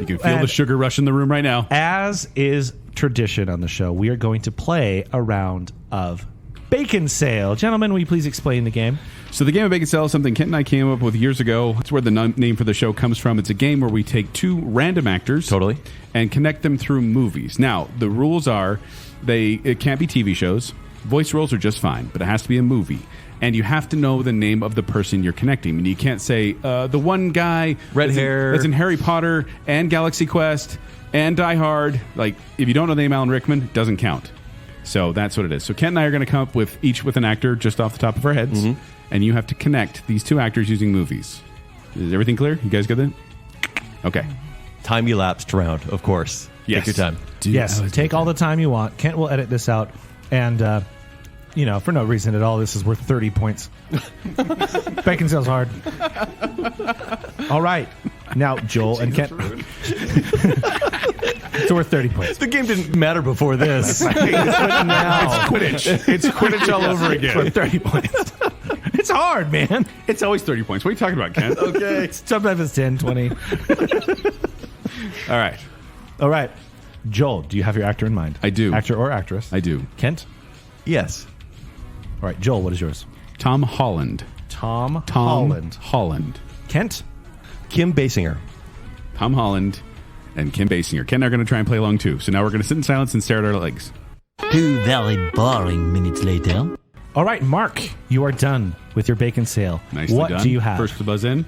You can feel the sugar rush in the room right now. As is tradition on the show, we are going to play a round of Baconsale. Gentlemen, will you please explain the game? So the game of Baconsale is something Kent and I came up with years ago. It's where the name for the show comes from. It's a game where we take 2 random actors and connect them through movies. Now, the rules are it can't be TV shows. Voice roles are just fine, but it has to be a movie. And you have to know the name of the person you're connecting. I mean, you can't say the one guy red hair that's in Harry Potter and Galaxy Quest and Die Hard. Like, if you don't know the name Alan Rickman, it doesn't count. So that's what it is. So Kent and I are going to come up with each with an actor just off the top of our heads, and you have to connect these 2 actors using movies. Is everything clear? You guys got that? Okay. Time elapsed round, of course. Yes. Take your time. Yes, take all the time you want. Kent will edit this out. And, for no reason at all, this is worth 30 points. Baconsale's hard. All right. Now, Joel and Kent. It's worth 30 points. The game didn't matter before this. It's Quidditch. It's Quidditch all over again. For 30 points. It's hard, man. It's always 30 points. What are you talking about, Kent? Okay. Sometimes it's 10, 20. All right. All right. Joel, do you have your actor in mind? I do. Actor or actress? I do. Kent? Yes. All right. Joel, what is yours? Tom Holland. Tom Holland. Kent? Kim Basinger. Tom Holland and Kim Basinger. Ken and I are going to try and play along, too. So now we're going to sit in silence and stare at our legs. 2 very boring minutes later. All right, Mark, you are done with your Baconsale. Nicely what done. do you have? First to buzz in.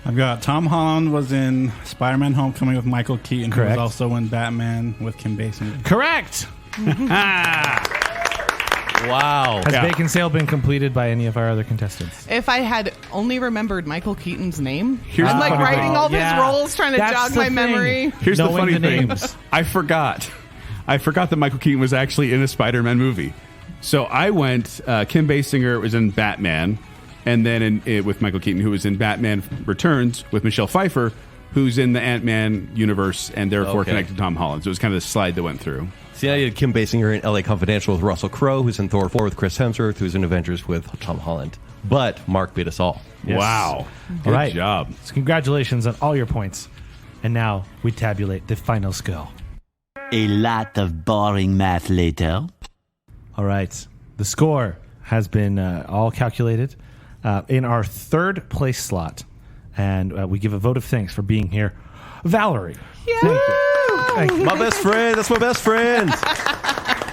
I've got Tom Holland was in Spider-Man Homecoming with Michael Keaton, who was Correct. also in Batman with Kim Basinger. Correct. Wow. Has Baconsale been completed by any of our other contestants? If I had only remembered Michael Keaton's name, Here's I'm the like funny writing thing. all Yeah. his roles, trying to That's jog the my thing. memory. Here's the Knowing funny the thing. names. I forgot that Michael Keaton was actually in a Spider-Man movie. So I went, Kim Basinger was in Batman, and then with Michael Keaton, who was in Batman Returns with Michelle Pfeiffer, who's in the Ant-Man universe, and therefore connected to Tom Holland. So it was kind of the slide that went through. See, I had Kim Basinger in L.A. Confidential with Russell Crowe, who's in Thor 4 with Chris Hemsworth, who's in Avengers with Tom Holland. But Mark beat us all. Yes. Wow. Good All right. job. So congratulations on all your points. And now we tabulate the final score. A lot of boring math later. All right. The score has been all calculated in our 3rd place slot. And we give a vote of thanks for being here. Valerie. Yeah. Thank you. Thank you. My best friend. That's my best friend.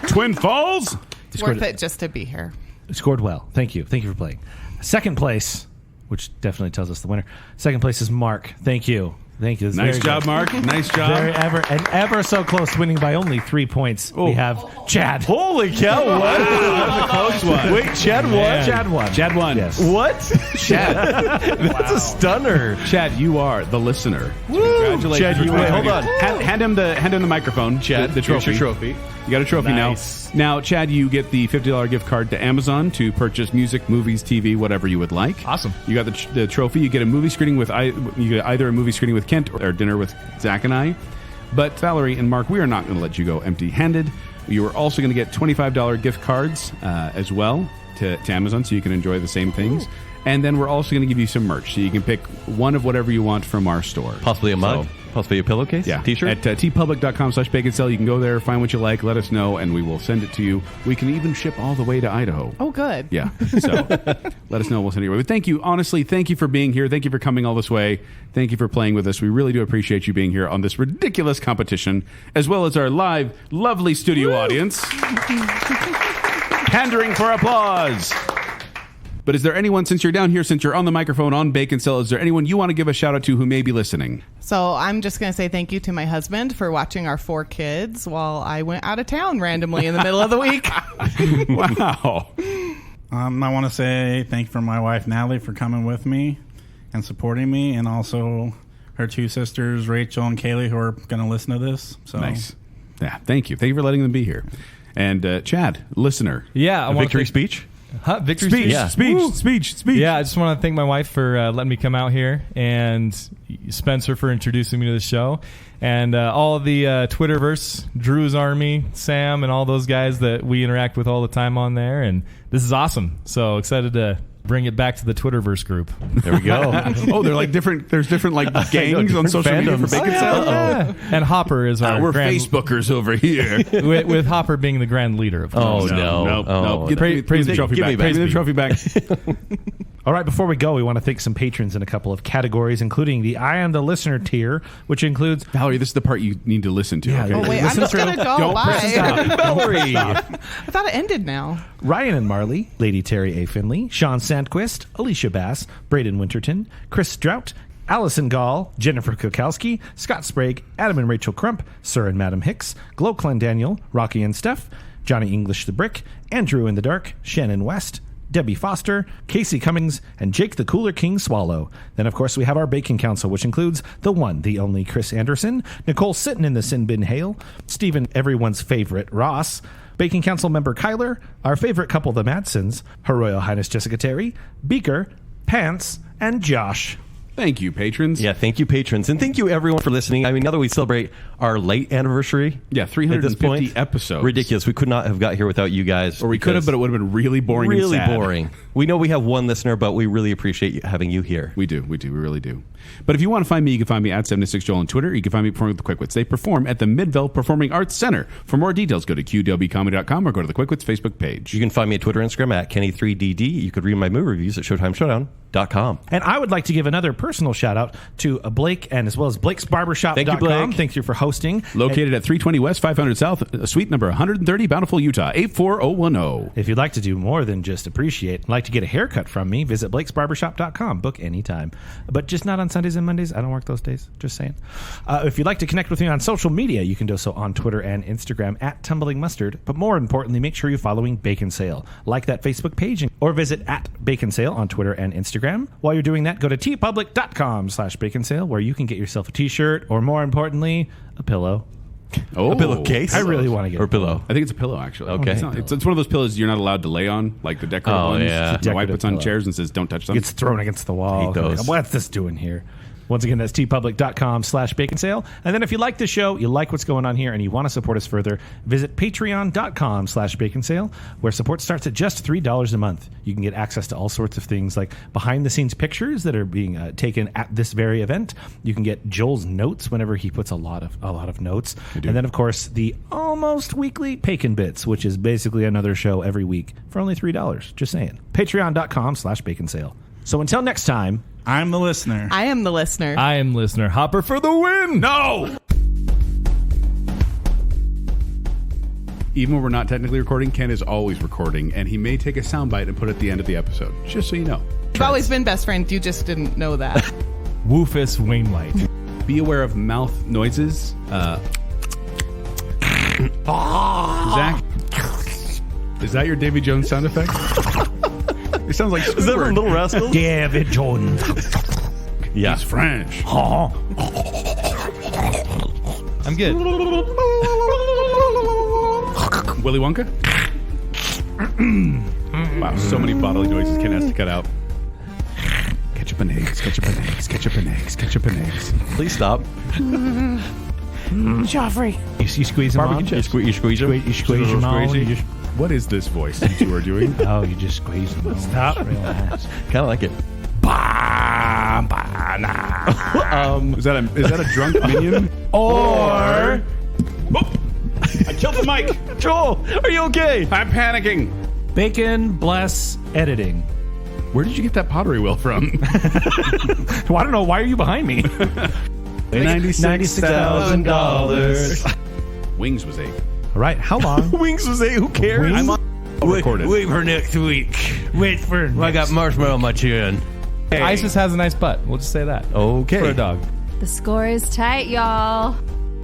Twin Falls? It's worth it just to be here. Scored well. Thank you. Thank you for playing. 2nd place, which definitely tells us the winner. 2nd place is Mark. Thank you. Thank you. Nice job, Mark. Nice job. Ever so close, winning by only 3 points. We have Chad. Holy cow. What? The close one. Wait, Chad won? Chad won. Chad won. Yes. What? Chad. That's a stunner. Chad, you are the listener. Congratulations. Chad, you win. Hold on. Hand him the microphone. Chad, the trophy. here's your trophy. You got a trophy Nice. now. Now, Chad, you get the $50 gift card to Amazon to purchase music, movies, TV, whatever you would like. Awesome. You got the trophy. You get a movie screening you get either a movie screening with Kent or dinner with Zach and I. But Valerie and Mark, we are not going to let you go empty-handed. You are also going to get $25 gift cards as well to Amazon so you can enjoy the same things. And then we're also going to give you some merch, so you can pick one of whatever you want from our store. Possibly a mug, possibly a pillowcase, T-shirt. At tpublic.com/baconsale, you can go there, find what you like, let us know, and we will send it to you. We can even ship all the way to Idaho. Oh, good. Yeah. So let us know. We'll send it your way. But thank you. Honestly, thank you for being here. Thank you for coming all this way. Thank you for playing with us. We really do appreciate you being here on this ridiculous competition, as well as our live, lovely studio audience. Pandering for applause. But is there anyone, since you're down here, since you're on the microphone on Baconsale, is there anyone you want to give a shout out to who may be listening? So I'm just going to say thank you to my husband for watching our 4 kids while I went out of town randomly in the middle of the week. Wow. I want to say thank you for my wife, Natalie, for coming with me and supporting me, and also her 2 sisters, Rachel and Kaylee, who are going to listen to this. So. Nice. Yeah, thank you. Thank you for letting them be here. And Chad, listener. Yeah. A victory speech? Victory speech. Yeah. Speech. Yeah, I just want to thank my wife for letting me come out here, and Spencer for introducing me to the show, and all the Twitterverse, Drew's Army, Sam, and all those guys that we interact with all the time on there. And this is awesome. So excited to bring it back to the Twitterverse group. There we go. Oh, they're like different. There's different like gangs on social media for Baconsale. Yeah. And Hopper is our we're grand, Facebookers over here. with Hopper being the grand leader of Oh, course. no. Praise the trophy back. Give me the trophy back. All right, before we go, we want to thank some patrons in a couple of categories, including the I Am the Listener tier, which includes... Valerie, this is the part you need to listen to. Yeah, okay? Oh, wait, I'm just going to go. Don't Bye. Valerie! I thought it ended now. Ryan and Marley, Lady Terry A. Finley, Sean Sandquist, Alicia Bass, Braden Winterton, Chris Strout, Allison Gall, Jennifer Kukowski, Scott Sprague, Adam and Rachel Crump, Sir and Madam Hicks, Glow Clendaniel, Rocky and Steph, Johnny English the Brick, Andrew in the Dark, Shannon West, Debbie Foster, Casey Cummings, and Jake the Cooler King Swallow. Then, of course, we have our Bacon Council, which includes the one, the only Chris Anderson, Nicole Sitton in the Sin Bin Hale, Stephen, everyone's favorite, Ross, Bacon Council member Kyler, our favorite couple, the Madsons, Her Royal Highness Jessica Terry, Beaker, Pants, and Josh. Thank you, patrons. Yeah, thank you, patrons. And thank you, everyone, for listening. I mean, now that we celebrate our late anniversary. Yeah, 350 episodes. Ridiculous. We could not have got here without you guys. Or we could have, but it would have been really boring and sad. Really boring. We know we have one listener, but we really appreciate having you here. We do. We really do. But if you want to find me, you can find me at 76Joel on Twitter. You can find me performing with the Quick Wits. They perform at the Midvale Performing Arts Center. For more details, go to qwcomedy.com or go to the Quick Wits Facebook page. You can find me at Twitter and Instagram at Kenny3DD. You could read my movie reviews at ShowtimeShowdown.com. And I would like to give another personal shout out to Blake, and as well as Blake'sBarbershop.com. Thank you, Blake. Thank you for hosting. Located at 320 West, 500 South, suite number 130, Bountiful, Utah, 84010. If you'd like to do more than just appreciate and like to get a haircut from me, visit Blake'sBarbershop.com. Book anytime. But just not on Sundays and Mondays. I don't work those days. Just saying. If you'd like to connect with me on social media, you can do so on Twitter and Instagram at Tumbling Mustard. But more importantly, make sure you're following Baconsale. Like that Facebook page or visit at Baconsale on Twitter and Instagram. While you're doing that, go to tpublic.com/Baconsale, where you can get yourself a t-shirt or, more importantly, a pillow. Oh, a pillowcase? I really want to get or a pillow. I think it's a pillow, actually. Okay. It's one of those pillows you're not allowed to lay on, like the decorative ones. Yeah. My wife puts on pillow. chairs and says, don't touch them. Gets thrown against the wall. Hate those. What's this doing here? Once again, that's tpublic.com/Baconsale. And then if you like the show, you like what's going on here, and you want to support us further, visit patreon.com/Baconsale, where support starts at just $3 a month. You can get access to all sorts of things like behind-the-scenes pictures that are being taken at this very event. You can get Joel's notes whenever he puts a lot of notes. And then, of course, the almost weekly Bacon Bits, which is basically another show every week for only $3. Just saying. Patreon.com/Baconsale. So until next time, I'm the listener. I am the listener. I am listener. Hopper for the win. No! Even when we're not technically recording, Ken is always recording, and he may take a soundbite and put it at the end of the episode, just so you know. We've always been best friends. You just didn't know that. Woofus Wainwright. Be aware of mouth noises. Zach, is that your Davy Jones sound effect? It sounds like Squidward. Is that from Little Rascals? David Jones. Yeah. He's French. I'm good. Willy Wonka? Wow, so many bodily noises Ken has to cut out. Ketchup and eggs, ketchup and eggs, ketchup and eggs, ketchup and eggs. Please stop. Joffrey. You squeeze them Barbecue on? chips. You squeeze them? You squeeze them all. You just What is this voice that you are doing? Oh, you just squeeze them. Stop. Real nice. Kind of like it. Is that a drunk minion? Or I killed the mic. Joel, are you okay? I'm panicking. Bacon bless editing. Where did you get that pottery wheel from? Well, I don't know. Why are you behind me? $96,000. Wings was 8. All right. How long? Wings was 8. Who cares? Wings? Recorded. Wait for next week. Wait for. I got marshmallow on my chin. Isis has a nice butt. We'll just say that. Okay. For a dog. The score is tight, y'all.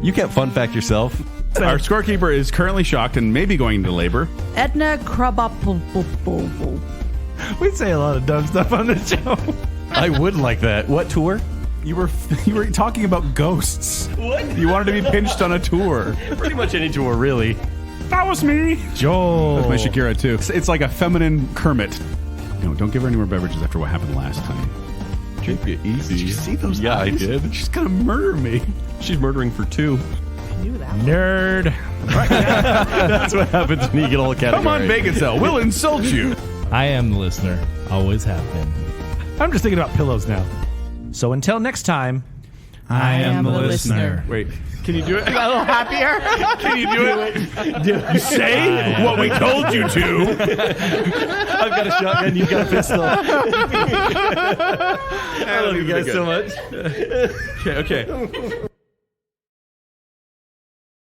You can't fun fact yourself. Our scorekeeper is currently shocked and maybe going into labor. Edna Krabappel. We say a lot of dumb stuff on this show. I would like that. What tour? You were talking about ghosts. What? You wanted to be pinched on a tour. Pretty much any tour, really. That was me. Joel. That's my Shakira, too. It's like a feminine Kermit. No, don't give her any more beverages after what happened last time. Keep it easy. Did you see those Yeah, eyes? I did. She's going to murder me. She's murdering for 2. Nerd. That's what happens when you get all categories. Come on, Baconsale. We'll insult you. I am the listener. Always have been. I'm just thinking about pillows now. So until next time, I am the listener. Wait, can you do it? A little happier. Can you do it? You say what we told you to. I've got a shotgun. You've got a pistol. I love you guys so much. Okay.